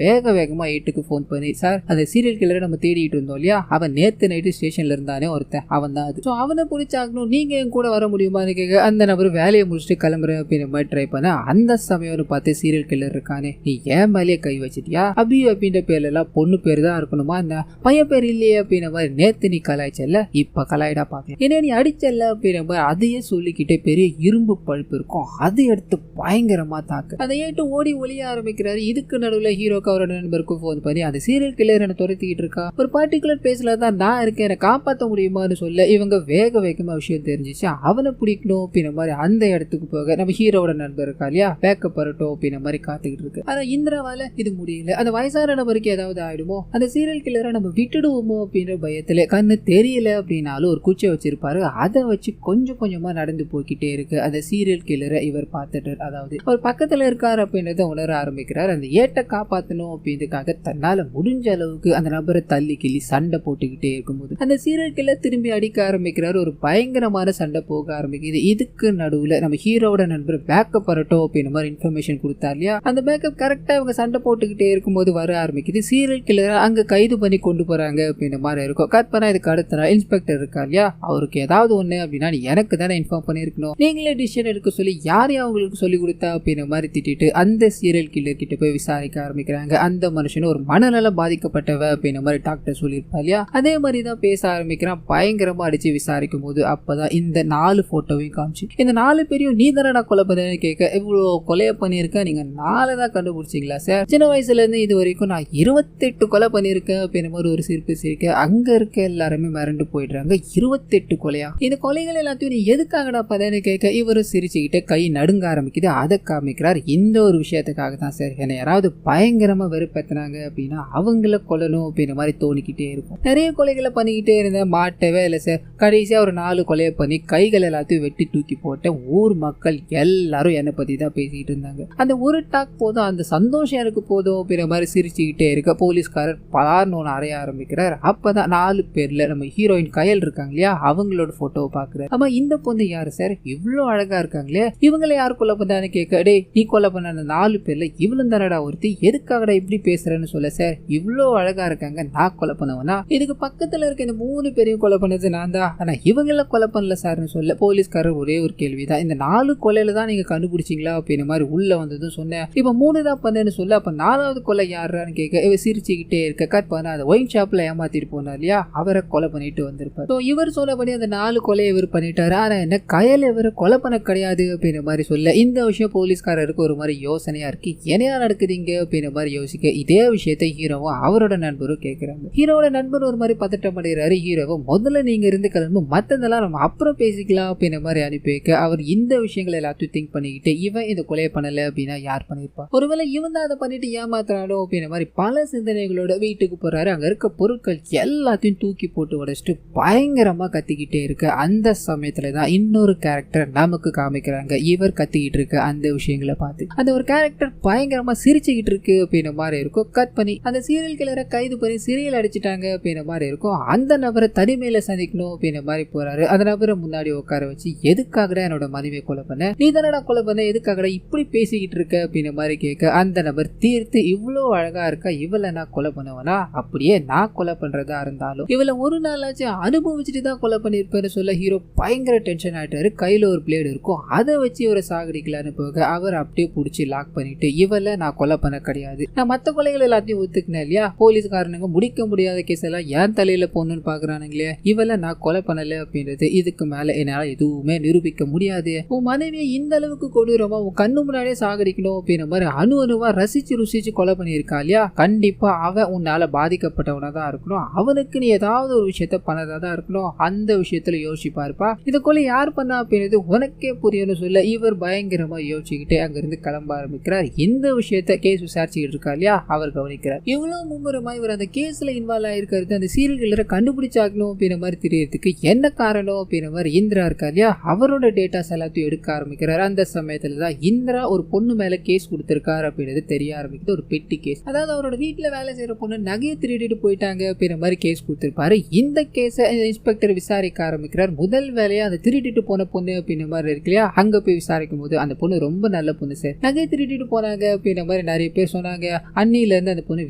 வேகமா 8க்கு போன் பண்ணி சார் அந்த சீரியல் கில்லரை நம்ம தேடிட்டு இருந்தோம் இல்லையா, அவன் நேத்து நைட்டு ஸ்டேஷன்ல இருந்தானே ஒருத்தன், அவன் தான் அது. அவனை பிடிச்சாகணும், நீங்க என் கூட வர முடியுமான்னு கேட்க அந்த நபர் வேலையை முடிச்சுட்டு கிளம்புறேன் அப்படின்ற மாதிரி ட்ரை பண்ண அந்த சமயம் பார்த்து சீரியல் கில்லர் இருக்கானே, நீ ஏன் மேலேயே கை வச்சிட்டியா, அபி அப்படின்ற பேர்ல எல்லாம் பொண்ணு பேர் தான் இருக்கணுமா, இந்த பையன் பேர் இல்லையே அப்படின்ற மாதிரி நேத்து நீ கலாய்ச்சல்ல, இப்ப கலாயிடா பாக்கலாம், என்ன நீ அடிச்சல்ல அப்படின்ற மாதிரி அதையே சொல்லிக்கிட்டே பெரிய இரும்பு பழுப்பு இருக்கும், அது எடுத்து பயங்கரமா தாக்கு. அதை ஏட்டு ஓடி ஒளிய ஆரம்பிக்கிறாரு. இதுக்கு நடுவில் ஹீரோக்கு அவரோட நண்பருக்கும் போன் பண்ணி அந்த சீரியல் கில்லர் என்ன துரத்திக்கிட்டு இருக்கா, ஒரு பர்டிகுலர் பேஸ்ல தான் நான் இருக்கேன், என்னை காப்பாற்ற முடியுமான்னு சொல்ல இவங்க வேகமா விஷயம் தெரிஞ்சிச்சு. அவனை பிடிக்கணும் அப்படின்ற மாதிரி அந்த இடத்துக்கு போக நம்ம ஹீரோட நண்பர் இருக்கா இல்லையா, பேக்கப் வரட்டும் அப்படின்ற மாதிரி காத்துக்கிட்டு இருக்கு. ஆனா இந்திராவால இது முடியல. அந்த வயசான நபருக்கு ஏதாவது ஆயிடுமோ, அந்த சீரியல் கில்லரை நம்ம விட்டுடுவோமோ அப்படின்ற பயத்துல கண்ணு தெரியல அப்படின்னாலும் ஒரு குச்சை வச்சிருப்பாரு, அதை வச்சு கொஞ்சமா நடந்து போய்கிட்டே இருக்கு. அந்த சீரியல் கில்லரை இவர் பார்த்துட்டு அதாவது அவர் பக்கத்துல இருக்காரு அப்படின்றத உணர ஆரம்பிக்கிறார். அந்த ஏட்டை காப்பாற்றணும் அப்படின்றதுக்காக தன்னால முடிஞ்ச அளவுக்கு அந்த நபரை தள்ளி கிள்ளி சண்டை போட்டுக்கிட்டே இருக்கும்போது அந்த சீரியல் கில்லர் திரும்பி அடிக்க ஆரம்பிக்கிறாரு. ஒரு பயங்கரமான சண்டை போக ஆரம்பிக்குது. இதுக்கு நடுவுல நம்ம ஹீரோட நண்பர் பேக்கப் வரட்டும் அப்படின்ற மாதிரி இன்ஃபர்மேஷன் கொடுத்தா இல்லையா, அந்த பேக்கப் கரெக்டா அவங்க சண்டை போட்டுக்கிட்டே இருக்கும்போது வர ஆரம்பிக்குது. சீரியல் கில்லரை அங்க கைது பண்ணி கொண்டு போறாங்க அப்படின்ற மாதிரி இருக்கும். கட் பண்ணா இதுக்கு அடுத்த நாள் இன்ஸ்பெக்டர் இருக்கா இல்லையா, அவருக்கு ஏதாவது ஒண்ணு அப்படின்னா எனக்கு தானே இன்ஃபார்ம் பண்ணிருக்கணும், நீங்களே டிசிஷன் எடுக்க சொல்லி யாரையும் அவங்களுக்கு சொல்லி கொடுத்தா அப்படின்ற மாதிரி திட்டிட்டு அந்த சீரியல் கில்லர் கிட்ட போய் விசாரிக்க ஆரம்பிக்கிறாங்க. அந்த மனுஷன் ஒரு மனநலம் பாதிக்கப்பட்டவ அப்படின்ற மாதிரி டாக்டர் சொல்லியிருப்பா இல்லையா, அதே மாதிரி தான் பேச ஆரம்பிக்கிறான். பயங்கரமா அடிச்சு விசாரிக்கும் போது அப்பதான் இந்த 4 போட்டோவையும் காமிச்சு, இந்த 4 பேரையும் நீ தானடா கொலை பண்ணு கேட்க, இவ்வளவு கொலையை பண்ணியிருக்கேன், நீங்க 4 தான் கண்டுபிடிச்சிங்களா சார், சின்ன வயசுல இருந்து இது வரைக்கும் நான் 28 கொலை பண்ணியிருக்கேன் அப்படின்ற மாதிரி ஒரு சிரிப்பு சிரிக்க அங்க இருக்க எல்லாருமே மிரண்டு போயிடுறாங்க. 28 கொலையா, இந்த கொலைகள் எல்லாத்தையும் நீ எதுக்காகடா பண்ணு கேட்க இவரு சிரிச்சுக்கிட்டு கை நடுங்க ஆரம்பிக்குது. அதை காமிக்கிறார். இந்த ஒரு விஷயத்துக்காக தான் சார், என்னை யாராவது பயங்கரமா வெறுப்பேத்தினாங்க அப்படின்னா அவங்கள கொல்லணும் அப்படின்ற மாதிரி தோணிக்கிட்டே இருக்கும். நிறைய கொலைகளை பண்ணிக்கிட்டே இருந்தேன், மாட்டவே இல்லை சார். கடைசியா ஒரு 4 கொலையை பண்ணி கைகள் எல்லாத்தையும் வெட்டி தூக்கி போட்ட ஊர் மக்கள் எல்லாரும் என்னை பத்தி தான் பேசிக்கிட்டு இருந்தாங்க. அந்த ஒரு டாக் போதும், அந்த சந்தோஷம் எனக்கு போதும் அப்படின்ற மாதிரி சிரிச்சுக்கிட்டே இருக்க போலீஸ்காரர் பலார்னு ஒன்று அறைய ஆரம்பிக்கிறார். அப்பதான் 4 பேர்ல நம்ம ஹீரோயின் கயல் இருக்காங்க இல்லையா, அவங்களோட போட்டோவை பாக்குறாரு. ஆமா, இந்த பொண்ணு யாரு சார், இவ்வளவு அழகா இருக்காங்களே, இவங்களை யார் கொலை பண்ணான்னு கேட்க, டே நீ கொலை பண்ண அந்த 4 பேர்ல இவ்வளவு தானடா ஒருத்தி, எதுக்காகடா இப்படி பேசுறேன்னு சொல்ல, சார் இவ்வளவு அழகா இருக்காங்க, நான் கொலை பண்ணவனா, இதுக்கு பக்கத்துல இருக்க இந்த 3 பேரையும் கொலை பண்ணது நான் தான், ஆனா இவங்கள கொலை பண்ணல சார்னு சொல்ல போலீஸ்காரர் ஒரே ஒரு கேள்விதான், இந்த 4 கொலையில தான் நீங்க கண்டுபிடிச்சிங்களா அப்படின்ற மாதிரி உள்ள வந்ததும் சொன்னேன். இப்ப 3 தான் பண்ணேன்னு சொல்ல, அப்ப 4வது கொலை யாரான்னு கேட்க இவ சிரிச்சுக்கிட்டே இருக்க. கட் பண்ண அந்த ஒயின் ஷாப்ல ஏமாத்திட்டு போனார் இல்லையா, அவரை கொலை பண்ணிட்டு வந்திருப்பார். இவர் சொன்னபடி அந்த 4 கொலையை இவர் பண்ணிட்டாரு. ஆனா என்ன கயல் இவரை கொலை பண்ண கிடையாது அப்படின்ற மாதிரி சொல்ல இந்த விஷயம் போலீஸ்காரருக்கு ஒரு மாதிரி யோசனையா இருக்கு. என்னையா நடக்குதுங்க அப்படின்ற மாதிரி யோசிக்க இதே விஷயத்தை ஹீரோவும் அவரோட நண்பரும் கேட்கிறாங்க. ஹீரோட நண்பர் ஒரு மாதிரி பதட்டம் அடைகிறாரு. ஹீரோவும் முதல்ல நீங்க இருந்து கிளம்பு, மத்ததெல்லாம் நம்ம அப்புறம் பேசிக்கலாம் அப்படின்ற மாதிரி அனுப்பி வைக்க அவர் இந்த விஷயங்களை எல்லாத்தையும் திங்க் பண்ணிக்கிட்டு இவன் இந்த கொலையை பண்ணல அப்படின்னா யார் பண்ணிருப்பா, ஒருவேளை இவன் தான் அதை பண்ணிட்டு ஏமாத்துறானோ அப்படின்ற மாதிரி பல சிந்தனைகளோட வீட்டுக்கு போறாரு. அங்க இருக்க பொருட்கள் எல்லாத்தையும் தூக்கி போட்டு உடைச்சிட்டு பயங்கரமா கத்திக்கிட்டே இருக்கு. அந்த சமயத்துல தான் இன்னொரு கேரக்டர் நமக்கு காமிக்கிறாங்க. இவர் கத்திக்கிட்டு இருக்க அந்த விஷயங்களை பார்த்து அந்த ஒரு கேரக்டர் பயங்கரமா சிரிச்சுக்கிட்டு இருக்கு அப்படின்ற மாதிரி இருக்கும். கட் பண்ணி அந்த சீரியல் கில்லரை கைது பண்ணி சிறையில் அடிச்சுட்டாங்க அப்படின்ற மாதிரி இருக்கும். அந்த நபரை தனிமையில சந்திக்கணும் அப்படின்ற மாதிரி போறாரு. அந்த நபரை முன்னாடி உட்கார வச்சு, எதுக்காகடா என்னோட மனைவியை கொலை பண்ண, நீ தானடா கொலை பண்ண, எதுக்காகடா இப்படி பேசிக்கிட்டு இருக்க அப்படின்ற மாதிரி கேட்க அந்த நபர் தீர்த்து, இவ்வளவு அழகா இருக்கா, இவளை நான் கொலை பண்ணுவேனா, அப்படியே நான் கொலை பண்றதா இருந்தாலும் இவளை ஒரு நாளாச்சும் அனுபவிச்சுட்டு தான் கொலை பண்ணிருப்பேன்னு சொல்ல ஹீரோ பயங்கர டென்ஷன் ஆயிட்டாரு. கையில ஒரு பிளேடு இருக்கும், அதை வச்சு இவரை சாகடிக்கலான்னு போக அவர் அப்படியே பிடிச்சி லாக் பண்ணிட்டு, இவளை நான் கொலை பண்ண கிடையாது, நான் மற்ற கொலைகள் எல்லாத்தையும் ஒத்துக்கினேன் இல்லையா, போலீஸ்காரனுங்க முடிக்க முடியாத கேஸ் எல்லாம் ஏன் தலையில போகணும்னு பாக்குறானுங்களே, இவளை நான் கொலை பண்ணல அப்படின்றது இதுக்கு மேல என்னால எதுவுமே நிரூபிக்க முடியாது, உன் மனைவியை இந்த அளவுக்கு கொடூரமா உன் கண்ணு முன்னாடியே சாகடிக்கணும் அப்படின்ற மாதிரி அணுவா ரசிச்சு ருசிச்சு கொலை பண்ணியிருக்கா இல்லையா, கண்டிப்பா அவன் உன்னால பாதிக்கப்பட்டவனா தான் இருக்கணும், அவனுக்கு நீ ஏதாவது ஒரு விஷயத்த பண்ணதா தான் இருக்கணும், அந்த விஷயத்துல யோசிப்பாருப்பா, இதை கொலை யார் பண்ணா அப்படின்றது உனக்கே புரியணும்னு சொல்ல இவர் பயங்கரமா யோசிச்சுக்கிட்டே அங்கிருந்து கிளம்ப ஆரம்பிக்கிறார். இந்த விஷயத்த கேஸ் விசாரிச்சுக்கிட்டு இருக்கா இல்லையா அவர் கவனிக்கிறார். இவ்வளவு மும்முரமா இவர் அந்த கேஸ்ல இன்வால்வ் ஆயிருக்கிறது அந்த சீரியல் கில்லரை கண்டுபிடிச்சாகணும் அப்படின்ற மாதிரி தெரியறதுக்கு என்ன காரணம் அப்படின்ற மாதிரி இந்திரா இருக்கா இல்லையா, அவரோட டேட்டாஸ் எல்லாத்தையும் எடுக்க ஆரம்பிக்கிறார். அந்த சமயத்துல தான் இந்திரா ஒரு பொண்ணு மேல கேஸ் கொடுத்திருக்காரு அப்படின்றது தெரிய ஆரம்பிக்குது. ஒரு பெட்டி கேஸ், அதாவது அவரோட வீட்டுல வேலை செய்யற பொண்ணு நகையை திருடிட்டு போயிட்டாங்க அப்படின்ற மாதிரி கேஸ் கொடுத்திருப்பாரு. இந்த கேஸை இன்ஸ்பெக்டர் விசாரிக்க ஆரம்பிக்கிறார். முதல் வேலையா அந்த திருடிட்டு போன பொண்ணு அப்படின்ற மாதிரி இருக்கு இல்லையா, அங்க போய் விசாரிக்கும் போது அந்த பொண்ணு ரொம்ப நல்ல பொண்ணு சார், நகை திருடிட்டு போனாங்க அப்படின்ற மாதிரி நிறைய பேர் சொன்னாங்க, அன்னில இருந்து அந்த பொண்ணு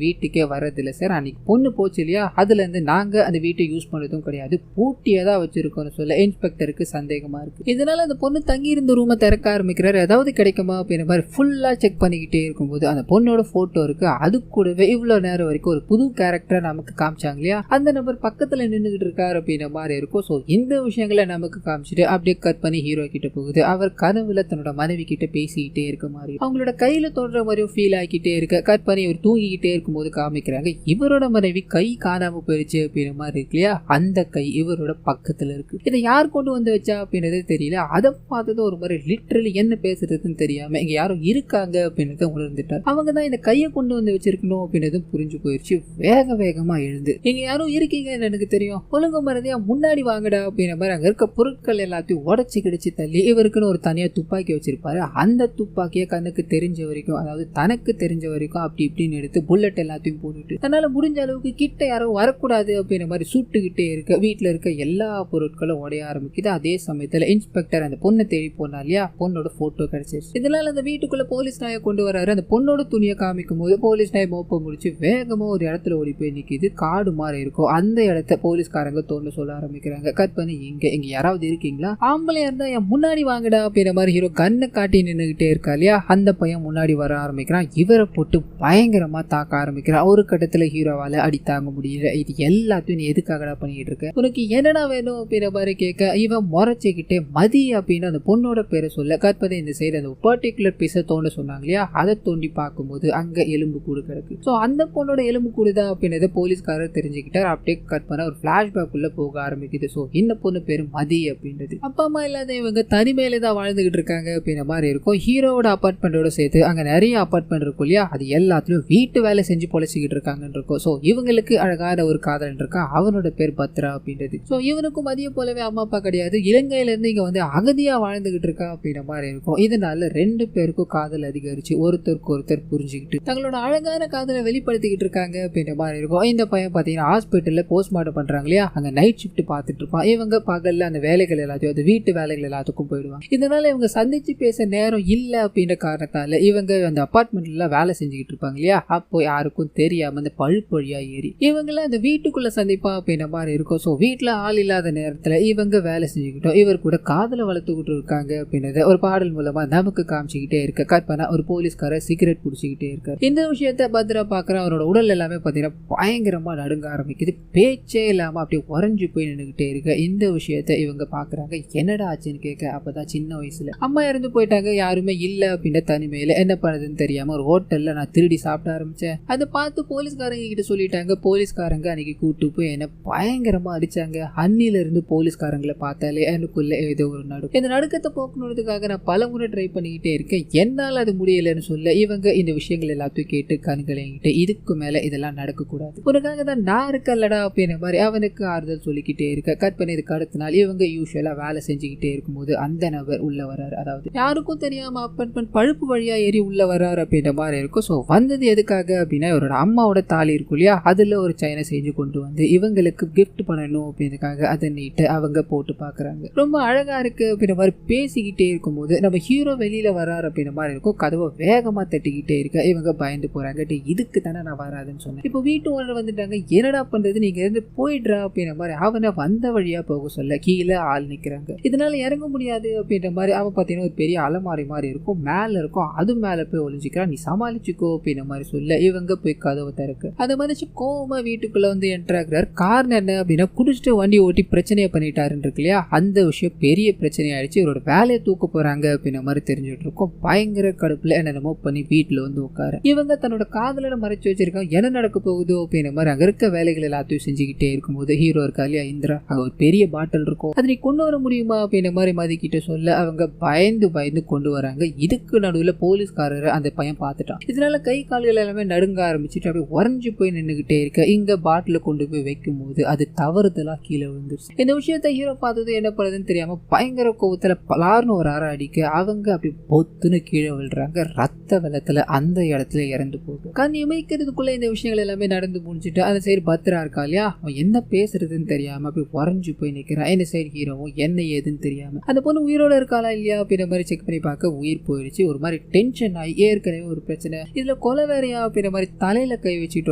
வீட்டுக்கே வர்றதில்லை சார், அன்னைக்கு பொண்ணு போச்சு இல்லையா, அதுல இருந்து நாங்க அந்த வீட்டை யூஸ் பண்ணதும் கிடையாது, பூட்டியா தான் வச்சிருக்கோம்னு சொல்ல இன்ஸ்பெக்டருக்கு சந்தேகமா இருக்கு. இதனால அந்த பொண்ணு தங்கி இருந்த ரூமை திறக்க ஆரம்பிக்கிறாரு. ஏதாவது கிடைக்குமா அப்படின்ற மாதிரி ஃபுல்லா செக் பண்ணிக்கிட்டே இருக்கும்போது அந்த பொண்ணோட போட்டோ இருக்கு. அது கூடவே இவ்வளவு நேரம் வரைக்கும் ஒரு புது கேரக்டரை நமக்கு காமிச்சாங்க இல்லையா, அந்த நபர் பக்கத்துல நின்றுகிட்டு இருக்காரு அப்படின்ற மாதிரி இருக்கும். ஸோ இந்த விஷயங்களை நமக்கு காமிச்சிட்டு அப்படியே கட் பண்ணி ஹீரோ கிட்ட போகுது. அவர் கனவுல தன்னோட மனைவி கிட்ட பேசிக்கிட்டே இருக்க மாதிரி, அவங்களோட கையில தோன்ற மாதிரியும் ஃபீல் ஆகிக்கிட்டே இருக்க. கட் பண்ணி இவர் தூங்கிக்கிட்டே இருக்கும்போது காமிக்கிறாங்க இவரோட மனைவி கை காணாம போயிருச்சு அப்படின்ற மாதிரி இருக்கு இல்லையா, அந்த கை இவரோட பக்கத்துல இருக்கு. இதை யார் கொண்டு வந்து வச்சா அப்படின்றது தெரியல. அதை பார்த்தது ஒரு மாதிரி லிட்டரலி என்ன பேசுறதுன்னு தெரியாம இங்க யாரும் இருக்காங்க அப்படின்றத உணர்ந்துட்டார். அவங்க தான் இந்த கையை கொண்டு வந்து வச்சிருக்கணும் அப்படின்றதும் புரிஞ்சு போயிருச்சு. வேக வேகமா எழுந்து, இங்க யாரும் இருக்கீங்கன்னு எனக்கு தெரியும், ஒழுங்கு மறதியா முன்னாடி வாங்கடா அப்படின்ற மாதிரி அங்க இருக்க பொருட்கள் எல்லாத்தையும் உடச்சி கிடிச்சு தள்ளி இவருக்குன்னு ஒரு தனியா துப்பாக்கி வச்சிருப்பாரு. அந்த துப்பாக்கியை கண்ணுக்கு தெரிஞ்ச வரைக்கும், அதாவது தனக்கு தெரிஞ்ச வரைக்கும் அப்படி இப்படின்னு எடுத்து புல்லட் எல்லாத்தையும் போட்டுட்டு தன்னால முடிஞ்ச அளவுக்கு கிட்ட யாரும் வரக்கூடாது அப்படின்ற மாதிரி சுட்டுக்கிட்டே இருக்க வீட்டுல இருக்க எல்லா பொருட்களும் உடைய ஆரம்பிக்குது. அதே சமயத்துல இன்ஸ்பெக்டர் அந்த பொண்ணை தேடி போனா இல்லையா, பொண்ணோட போட்டோ கிடைச்சிருச்சு. இதனால அந்த வீட்டுக்குள்ள போலீஸ் நாயை கொண்டு வராரு. அந்த பொண்ணோட துணியை காமிக்கும் போது போலீஸ் நாய் மோப்ப முடிச்சு வேகமா ஒரு இடத்துல ஓடி போய் நிக்குது. காடு மாதிரி இருக்கும். அந்த இடத்த போலீஸ்காரங்க தோண்ட சொல்ல ஆரம்பிக்கிறாங்க. கட் பண்ணி இங்க யாராவது இருக்கீங்களா, ஆம்பளையா இருந்தா என் முன்னாடி வாங்கடா அப்படின்ற மாதிரி ஹீரோ கண்ணை காட்டி நின்னுகிட்டே இருக்கா இல்லையா, அந்த பையன் முன்னாடி வர ஆரம்பிக்கிறான். இவரை போட்டு பயங்கரமா தாக்க ஆரம்பிக்கிறான். ஒரு கட்டத்துல ஹீரோவால அடி தாங்க முடியல. இது எல்லாத்தையும் நீ எதுக்காகடா பண்ணிட்டு இருக்க, உனக்கு என்னடா வேணும் அப்படின்ற மாதிரி கேட்க இவன் முறைச்சிக்கிட்டே மதி அப்படின்னு அந்த பொண்ணோட பேரை சொல்ல கட் பண்ணி இந்த சைடு அந்த பர்டிகுலர் பீஸை தோண்ட சொன்னாங்க இல்லையா, அதை தோண்டி பார்க்கும்போது அங்க எலும்பு கூடு கிடக்கு. ஸோ அந்த பொண்ணோட எலும்பு கூடுதான் அப்படின்றத போலீஸ்காரர் தெரிஞ்சுக்கிட்டார். அப்படியே கட் பண்ண ஒரு பிளாஷ்பேக் உள்ள போக ஆரம்பிக்குது. ஸோ இந்த பொண்ணு பேரு மதி அப்படின்றது. அப்பா அம்மா இல்லாத இவங்க தனிமையில தான் வாழ்ந்துகிட்டு இருக்காங்க அப்படின்ற மாதிரி இருக்கும். ஹீரோவோட அபார்ட்மெண்டோட சேர்த்து அங்க நிறைய அபார்ட்மெண்ட் இருக்கும் இல்லையா, அது எல்லாத்துலயும் வீட்டு வேலை செஞ்சு பொழைச்சிக்கிட்டு இருக்காங்கன்னு இருக்கும். ஸோ இவங்களுக்கு அழகான ஒரு காதலன் இருக்கா, அவனோட பேர் பத்ரா அப்படின்றது. ஸோ இவனுக்கும் மதிய போலவே அம்மா அப்பா கிடையாது, இலங்கையில இருந்து இங்க வந்து அகதியா வாழ்ந்துகிட்டு இருக்கா அப்படின்ற மாதிரி இருக்கும். இதனால ரெண்டு பேருக்கும் காதல் அதிகரிச்சு ஒருத்தருக்கு ஒருத்தர் புரிஞ்சுக்கிட்டு தங்களோட அழகான காதலை வெளிப்படுத்திக்கிட்டு இருக்காங்க அப்படின்ற மாதிரி இருக்கும். இந்த பையன் பாத்தீங்கன்னா ஹாஸ்பிட்டல்ல போஸ்ட்மார்ட்டம் பண்றாங்க இல்லையா, அங்க நைட் ஷிஃப்ட் பார்த்துட்டு இருப்பான். இவங்க பகல்ல அந்த வேலைகள் எல்லாத்தையும் அந்த வீட்டு வேலைகள் எல்லாத்துக்கும் போயிடுவாங்க. இதனால இவங்க சந்திச்சு பேச நேரம் இல்ல அப்படின்ற காரணத்தால இவங்க அந்த அபார்ட்மெண்ட்ல வேலை செஞ்சுக்கிட்டு இருப்பாங்க இல்லையா, அப்போ யாருக்கும் தெரியாம அந்த பழுப்பு வழியா ஏறி இவங்கள அந்த வீட்டுக்குள்ள சந்திப்பா அப்படின்ற மாதிரி இருக்கும். ஸோ வீட்டுல ஆள் இல்லாத நேரத்துல இவங்க வேலை செஞ்சுக்கிட்டோம் இவர் கூட காதலை வளர்த்துக்கிட்டு இருக்காங்க அப்படின்றத ஒரு பாடல் மூலமா நமக்கு காமிச்சுக்கிட்டே இருக்க. கட் பண்ணா ஒரு போலீஸ்காரர் சிகரெட் குடிச்சுக்கிட்டே இருக்காரு. இந்த விஷயத்த பத்ரா பாக்குற அவரோட உடல் எல்லாமே பாத்தீங்கன்னா பயங்கரமா நடுங்க ஆரம்பிக்குது. பேச்சே இல்லாம அப்படியே உறைஞ்சு போய் நின்றுகிட்டே இருக்க. இந்த விஷயத்த இவங்க பாக்குறாங்க. என்னடா ஆச்சுன்னு கேட்க அப்பதான் சின்ன வயசுல அம்மா இறந்து போயிட்டாங்க, யாருமே இல்ல அப்படின்ற தனிமையில என்ன பண்ணுதுன்னு தெரியாம ஒரு ஹோட்டல்ல நான் திருடி சாப்பிட ஆரம்பிச்சேன். அதை பார்த்து போலீஸ்காரங்க கிட்ட சொல்லிட்டாங்க. போலீஸ்காரங்க அன்னைக்கு கூட்டு போய் என்ன பயங்கரமா அடிச்சாங்க. அன்னில இருந்து போலீஸ்காரங்களை பார்த்தாலே எனக்குள்ள ஏதோ ஒரு நடு. இந்த நடுக்கத்தை போக்கணுறதுக்காக நான் பல முறை ட்ரை பண்ணிக்கிட்டே இருக்கேன், என்னால அது முடியலன்னு சொல்ல இவங்க இந்த விஷயங்கள் எல்லாத்தையும் கேட்டு கண்களைங்கிட்டு இதுக்கு மேல இதெல்லாம் நடக்க கூடாது, உனக்காக தான் நான் இருக்கல்லடா அப்படின்ற மாதிரி அவனுக்கு ஆறுதல் சொல்லிக்கிட்டே இருக்க. கட் பண்ணி இதுக்கு அடுத்த நாள் இவங்க யூஸ்வலா வேலை செஞ்சுக்கிட்டே இருக்கும்போது அந்த நபர் உள்ள வராரு. அதாவது யாருக்கும் தெரியாம அப்பார்ட்மெண்ட் பழுப்பு வழியா ஏறி உள்ள வராரு அப்படின்ற மாதிரி இருக்கும். ஸோ வந்தது எதுக்காக அப்படின்னா இவரோட அம்மாவோட தாலி இருக்கும் இல்லையா, அதுல ஒரு செயினை செஞ்சு கொண்டு வந்து இவங்களுக்கு கிஃப்ட் பண்ணணும் அப்படின்றதுக்காக அதை நீட்டு அவங்க போட்டு பாக்குறாங்க. ரொம்ப அழகா இருக்கு அப்படின்ற மாதிரி பேசிக்கிட்டே இருக்கும்போது நம்ம ஹீரோ வெளியில வராரு அப்படின்ற மாதிரி இருக்கும். கதவை வேகமா தட்டிக்கிட்டே இருக்க இவங்க பயந்து போறாங்க. இதுக்கு தானே நான் வராதுன்னு சொன்னேன். இப்போ வீட்டு ஓனர் வந்துட்டாங்க, என்னடா பண்றது, நீங்க இருந்து போயிடுறா அப்படின்ற மாதிரி அவனை வந்த வழியா போக சொல்ல கீழே ஆள் நிக்கிறாங்க. இதனால இறங்க முடியாது அப்படின்ற மாதிரி அவன் பாத்தீங்கன்னா ஒரு பெரிய அலமாரி மாதிரி இருக்கும், மேல இருக்கும், அது மேல போய் ஒளிஞ்சிக்கிறான். நீ சமாளிச்சுக்கோ அப்படின்ற மாதிரி சொல்ல இவங்க போய் கதவை திறக்க அதை மதிச்சு கோவமா வீட்டுக்குள்ள வந்து என்டர் ஆகுறாரு. காரணம் என்ன அப்படின்னா குடிச்சிட்டு வண்டி ஓட்டி பிரச்சனையை பண்ணிட்டாருன்னு இருக்கு இல்லையா, அந்த விஷயம் பெரிய பிரச்சனை ஆயிடுச்சு. இவரோட வேலையை தூக்க போறாங்க அப்படின்ற மாதிரி தெரிஞ்சுட்டு இருக்கும். பயங்கர கடுப்புல என்னென்னமோ பண்ணி வீட்டுல வந்து உட்கார இவங்க தன்னோட காதல மறைச்சு வச்சிருக்காங்க. என்ன நடக்க போகுதோ அப்படின்ற மாதிரி அங்க இருக்க வேலைகள் எல்லாத்தையும் செஞ்சுக்கிட்டே இருக்கும்போது ஹீரோ இருக்கா இல்லையா இந்திரா, அங்க ஒரு பெரிய பாட்டில் இருக்கும், அதை நீ கொண்டு வர முடியுமா அப்படின்ற மாதிரி மதிக்கிட்டு சொல்ல அவங்க பயந்து பயந்து கொண்டு வராங்க. இதுக்கு நடுவுல போலீஸ்காரர் அந்த பையன் பார்த்துட்டான். இதனால கை கால்கள் எல்லாமே நடுங்க ஆரம்பிச்சுட்டு அப்படியே உறைஞ்சு போய் நின்றுகிட்டே இருக்க. இங்க பாட்டில கொண்டு போய் வைக்கும் போது அது தவறுதலா கீழே விழுந்துருச்சு. இந்த விஷயத்த ஹீரோ பார்த்தது என்ன பண்ணுறதுன்னு தெரியாம பயங்கர கோவத்துல பலார்னு ஒரு அரை அடிக்க அவங்க அப்படி பொத்துன்னு கீழே விழுறாங்க. ரத்த வெள்ளத்துல அந்த இடத்துல இறந்து போகுது. கண் இமைக்கிறதுக்குள்ள இந்த விஷயங்கள் எல்லாமே நடந்து முடிஞ்சுட்டு அந்த சைடு பத்ரா இருக்கா இல்லையா, அவன் என்ன பேசுறதுன்னு தெரியாம அப்படி உறைஞ்சு போய் நிக்கிறான். இந்த சைடு ஹீரோவும் என்ன ஏதுன்னு தெரியாம அந்த பொண்ணு உயிரோட இருக்காளா இல்லையா அப்படின்ற மாதிரி செக் பண்ணி பார்க்க உயிர் போயிடுச்சு. ஒரு மாதிரி டென்ஷன் ஆகி ஏற்கனவே ஒரு பிரச்சனை, இதுல கொலை வேறையா அப்படின்ற மாதிரி தலையில கை வச்சுட்டு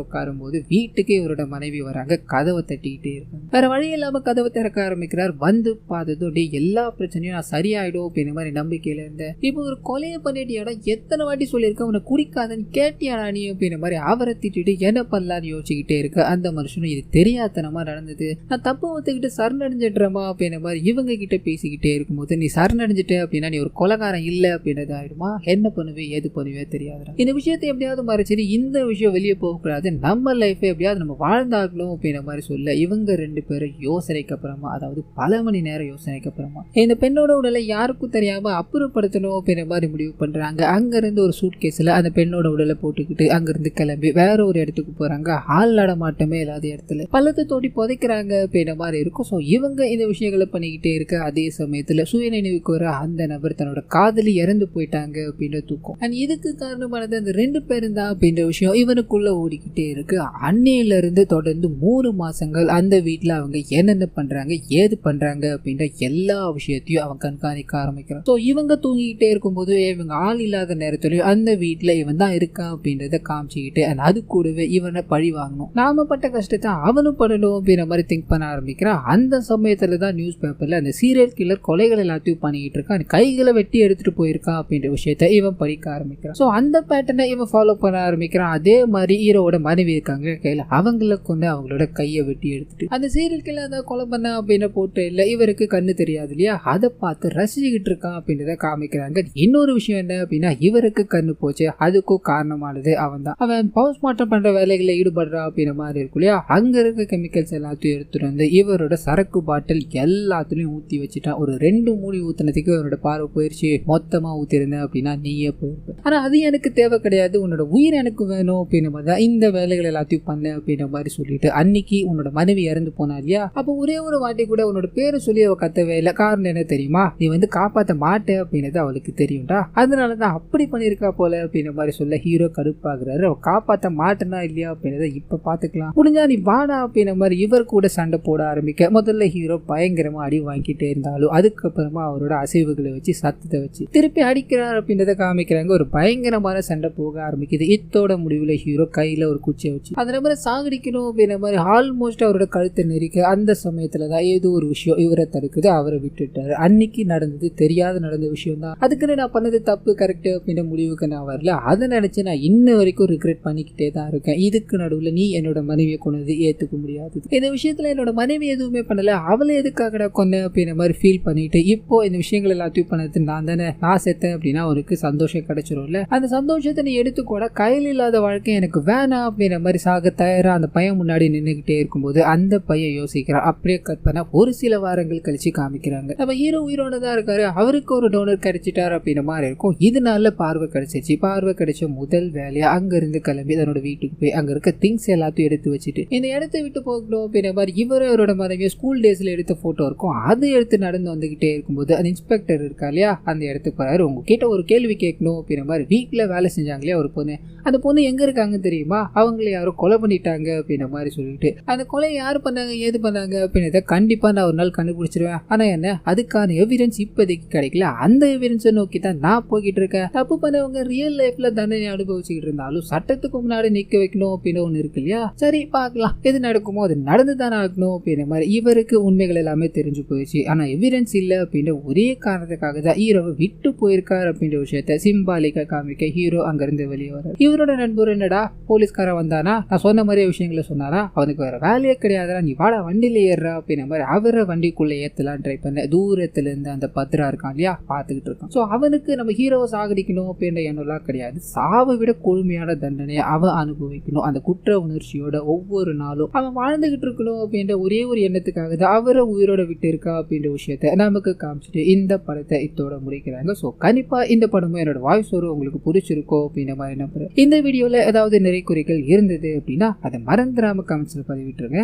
உட்காரும் போது வீட்டுக்கே இவரோட மனைவி வராங்க. கதவை தட்டிக்கிட்டே இருக்காங்க. வேற வழி இல்லாம கதவை திறக்க ஆரம்பிக்கிறார். வந்து பார்த்ததும் எல்லா பிரச்சனையும் நான் சரியாயிடும் அப்படின்ற மாதிரி நம்பிக்கையில இருந்தேன். இப்போ ஒரு கொலையை பண்ணிட்டியாடா, எத்தனை வாட்டி சொல்லியிருக்க உன்னை குடிக்காதன்னு கேட்டியாடா நீ அப்படின்ற மாதிரி அவரை திட்டிட்டு என்ன பண்ணலான்னு யோசிச்சுக்கிட்டே இருக்க. அந்த மனுஷனும் இது தெரியாதனமா நடந்தது, நான் தப்பு ஒத்துக்கிட்டு சரணடைஞ்சிடுறமா அப்படின்ற மாதிரி இவங்க கிட்ட பேசிக்கிட்டே இருக்கும்போது நீ சரணடைஞ்சிட்ட அப்படின்னா நீ ஒரு கொலைகாரன் இல்லை அப்படின்றது ஆயிடுமா, என்ன பண்ணுவே ஏது பண்ணுவே தெரியாதுடா. இந்த விஷயத்தை எப்படியாவது மறைச்சிட்டு இந்த விஷயம் வெளியே போகக்கூடாது, நம்ம லைஃபை எப்படியாவது நம்ம வாழ்ந்தாகணும் அப்படின்ற மாதிரி சொல்ல இவங்க ரெண்டு பேரும் யோசனைக்கு அப்புறமா, அதாவது பல மணி நேரம் யோசனைக்கு அப்புறமா இந்த பெண்ணோட உடலை யாருக்கும் தெரியாம அப்புறப்படுத்தணும் அப்படின்ற மாதிரி முடிவு பண்றாங்க. அங்க இருந்து ஒரு சூட் கேஸ்ல அந்த பெண்ணோட உடலை போட்டுக்கிட்டு அங்கிருந்து கிளம்பி வேற ஒரு இடத்துக்கு போறாங்க. ஆள் நடமாட்டமே இல்லாத இடத்துல பள்ளத்தை தோண்டி புதைக்கிறாங்க அப்படின்ற மாதிரி இருக்கும். ஸோ இவங்க இந்த விஷயங்களை பண்ணிக்கிட்டே இருக்க அதே சமயத்துல சுயநினைவுக்கு வர அந்த நபர் தன்னோட காதலி இறந்து போயிட்டாங்க அப்படின்ற தூக்கம். அண்ட் இதுக்கு காரணமானது அந்த ரெண்டு பேரும் தான் அப்படின்ற விஷயம் இவனுக்குள்ள ஓடிக்கிட்டே இருக்கு. அன்னையில இருந்து தொடர்ந்து 3 மாசங்கள் அந்த வீட்டுல அவங்க என்னென்ன பண்றாங்க ஏது பண்றாங்க அப்படின்ற எல்லா விஷயத்தையும் அவன் கண்காணிக்க ஆரம்பிக்கிறான். ஸோ இவங்க தூங்கிக்கிட்டே இருக்கும்போது இவங்க ஆள் இல்லாத நேரத்துலயும் அந்த வீட்டுல இவன் தான் இருக்கான் அப்படின்றத காமிச்சுக்கிட்டு அது கூடவே இவனை பழி வாங்கணும், நாம பட்ட கஷ்டத்தை அவனும் பண்ணணும் அப்படின்ற மாதிரி திங்க் பண்ண ஆரம்பிக்கிறான். அந்த சமயத்துல தான் நியூஸ் பேப்பர்ல அந்த சீரியல் கில்லர் கொலைகள் எல்லாத்தையும் பண்ணிக்கிட்டு இருக்கான், கைகளை வெட்டி எடுத்துட்டு போயிருக்கான் அப்படின்ற விஷயத்த இவன் படிக்க ஆரம்பிக்கிறான். ஸோ அந்த பேட்டர்னை இவன் ஃபாலோ பண்ண ஆரம்பிக்கிறான். அதே மாதிரி ஹீரோவோட மனைவி இருக்காங்க கையில, அவங்கள கொண்டு அவங்களோட கையை வெட்டி எடுத்துட்டு அந்த சீரியல் கில்லர் தான் கொலை பண்ண அப்படின்னு போட்டு இல்ல இவருக்கு கண்ணு தெரியாது இல்லையா, அதை பார்த்து ரசிச்சுக்கிட்டு இருக்கான் அப்படின்றத காமிக்கிறாங்க. இன்னொரு விஷயம் என்ன அப்படின்னா இவருக்கு கண்ணு போச்சு, அதுக்கும் காரணமானது அவன் தான். அவன் போஸ்ட்மார்ட்டம் பண்ற வேலைகளை ஈடுபடுறா அப்படின்ற மாதிரி இருக்கும் இல்லையா, அங்க இருக்க கெமிக்கல்ஸ் எல்லாத்தையும் எடுத்துட்டு வந்து இவரோட சரக்கு பாட்டில் எல்லாத்துலயும் ஊத்தி வச்சுட்டான். ஒரு 2 மூடி ஊத்தினதுக்கு அவரோட பார்வை போயிருச்சு, மொத்தமா ஊத்திருந்தேன் அப்படின்னா நீயே போயிருப்ப. ஆனா அது எனக்கு தேவை கிடையாது, உன்னோட உயிர் எனக்கு வேணும் அப்படின்ற மாதிரி தான் இந்த வேலைகள் எல்லாத்தையும் பண்ண அப்படின்ற மாதிரி சொல்லிட்டு அன்னைக்கு உன்னோட மனைவி இறந்து போனா இல்லையா, அப்போ ஒரே ஒரு வாட்டி கூட உன்னோட பேரை சொல்லி அவ கத்தவே இல்லை. காரணம் என்ன தெரியுமா, நீ காப்பாற்ற மாட்டே அப்படின்றது அவளுக்கு தெரியும்டா, அதனாலதான் அப்படி பண்ணிருக்கா போல அப்படின்ற மாதிரி சொல்ல ஹீரோ கடுப்பாகிறாரு. அவ காப்பாற்ற மாட்டேனா இல்லையா அப்படின்றத இப்ப பாத்துக்கலாம், முடிஞ்சா நீ வாடா அப்படின்ற மாதிரி இவர் கூட சண்டை போட ஆரம்பிக்க முதல்ல ஹீரோ பயங்கரமா அடி வாங்கிட்டே இருந்தாலும் அதுக்கப்புறமா அவரோட அசைவுகளை வச்சு சத்தத்தை வச்சு திருப்பி அடிக்கிறார் அப்படின்றத காமிக்கிறாங்க. ஒரு பயங்கரமான சண்டை போக ஆரம்பிக்குது. இத்தோட முடிவுல ஹீரோ கையில ஒரு குச்சியை வச்சு அதே மாதிரி சாகடிக்கணும் அப்படின்ற மாதிரி ஆல்மோஸ்ட் அவரோட கழுத்தை நெரிக்க அந்த சமயத்துலதான் ஏதோ ஒரு விஷயம் இவரை தடுக்குது, அவரை விட்டுட்டாரு. அன்னைக்கு நடந்தது தெரியாத நடந்த விஷயம் தான், அதுக்குன்னு நான் பண்ணது தப்பு கரெக்ட் அப்படின்ற முடிவுக்கு நான் வரல, அதை நினைச்சு நான் இன்ன வரைக்கும் ரிக்ரெட் பண்ணிக்கிட்டே தான் இருக்கேன். இதுக்கு நடுவில் நீ என்னோட மனைவியை கொண்டது ஏத்துக்க முடியாது, இந்த விஷயத்துல என்னோட மனைவி எதுவுமே பண்ணல, அவளை எதுக்காக கொன்ன அப்படின்ற மாதிரி ஃபீல் பண்ணிட்டு இப்போ இந்த விஷயங்கள் எல்லாத்தையும் பண்ணது நான் தானே, நான் செத்தேன் அப்படின்னா அவருக்கு சந்தோஷம் கிடைச்சிரும்ல, அந்த சந்தோஷத்தை நீ எடுத்துக்கூட கையில் இல்லாத வாழ்க்கை எனக்கு வேணாம் அப்படின்ற மாதிரி சாக தயாரா அந்த பையன் முன்னாடி நின்றுகிட்டே இருக்கும்போது அந்த பையன் யோசிக்கிறான். அப்படியே கட் பண்ண ஒரு சில வாரங்கள் கழிச்சு காமிக்கிறாங்க, நம்ம ஹீரோ உயிரோட தான் இருக்காரு, அவருக்கு ஒரு டோனர் கிடைச்சிட்டாரு அப்படின்ற மாதிரி இருக்கும். இதனால பார்வை கிடைச்சிச்சு. பார்வை கிடைச்ச முதல் வேலையா அங்க இருந்து கிளம்பி தன்னோட வீட்டுக்கு போய் அங்க இருக்க திங்ஸ் எல்லாத்தையும் எடுத்து வச்சுட்டு இந்த இடத்த விட்டு போகணும் அப்படின்ற மாதிரி இவரு அவரோட மனைவிய ஸ்கூல் டேஸ்ல எடுத்த போட்டோ இருக்கும், அது எடுத்து நடந்து வந்துகிட்டே இருக்கும்போது அந்த இன்ஸ்பெக்டர் இருக்கா இல்லையா அந்த இடத்துக்கு போறாரு. உங்ககிட்ட ஒரு கேள்வி கேட்கணும் அப்படின்ற மாதிரி வீட்டுல வேலை செஞ்சாங்க இல்லையா ஒரு பொண்ணு, அந்த பொண்ணு எங்க இருக்காங்க தெரியுமா, அவங்கள யாரும் கொலை பண்ணிட்டாங்க அப்படின்ற மாதிரி சொல்லிட்டு அந்த கொலை யாரு பண்ணாங்க ஏது பண்ணாங்க அப்படின்றத கண்டிப்பா நான் ஒரு நாள் கண்டுபிடிச்சிருவேன், ஆனா என்ன அதுக்கான எவிடன்ஸ் இப்போதைக்கு கிடைக்கல, அந்த எவிடன்ஸை நோக்கி தான் நான் போய்கிட்டு இருக்கேன். தப்பு பண்ணவங்க ரியல் லைஃப்ல தண்டனை அனுபவிச்சுக்கிட்டு இருந்தாலும் சட்டத்துக்கு முன்னாடி நிக்க வைக்கணும் அப்படின்னு ஒண்ணு இருக்கு இல்லையா, சரி பார்க்கலாம் எது நடக்குமோ அது நடந்துதான் ஆகணும் அப்படின்ற மாதிரி இவருக்கு உண்மைகள் எல்லாமே தெரிஞ்சு போயிடுச்சு. ஆனா எவிடன்ஸ் இல்ல அப்படின்ற ஒரே காரணத்துக்காக தான் ஹீரோவை விட்டு போயிருக்காரு அப்படின்ற விஷயத்த சிம்பாலிக்கா காமிக்க ஹீரோ அங்கிருந்து வெளியே வர இவரோட நண்பர் என்னடா போலீஸ்காரன் வந்தானா, நான் சொன்ன மாதிரியே விஷயங்களை சொன்னாரா, அவனுக்கு வேற வேலையே கிடையாதுடா, நீ வாடா வண்டியில ஏறுறா அப்படின்ற மாதிரி அவரை வண்டிக்குள்ள ஏத்தலாம் ட்ரை பண்ண தூரத்துல இருந்து அந்த பத்திரா இருக்கான் இல்லையா பாத்துக்கிட்டு இருக்கான். சோ அவனுக்கு நம்ம ஹீரோவை சாகடிக்கணும் அப்படின்ற எண்ணம்லாம் கிடையாது, சாவை விட கொடுமையான தண்டனையை அவன் அனுபவிக்கணும், அந்த குற்ற உணர்ச்சியோட ஒவ்வொரு நாளும் அவன் வாழ்ந்துகிட்டு இருக்கணும் அப்படின்ற ஒரே ஒரு எண்ணத்துக்காக தான் அவரை உயிரோட விட்டு இருக்கா அப்படின்ற விஷயத்த நமக்கு காமிச்சிட்டு இந்த படத்தை இதோட முடிக்கிறாங்க. ஸோ கண்டிப்பா இந்த படமும் என்னோட வாய்ஸ் ஒரு உங்களுக்கு பிடிச்சிருக்கோம் அப்படின்ற மாதிரி நம்புறேன். இந்த வீடியோல ஏதாவது நிறைய குறிகள் இருந்தது அப்படின்னா அதை மறந்துடாம கமெண்ட்ஸ்ல பதிவிட்டுருங்க.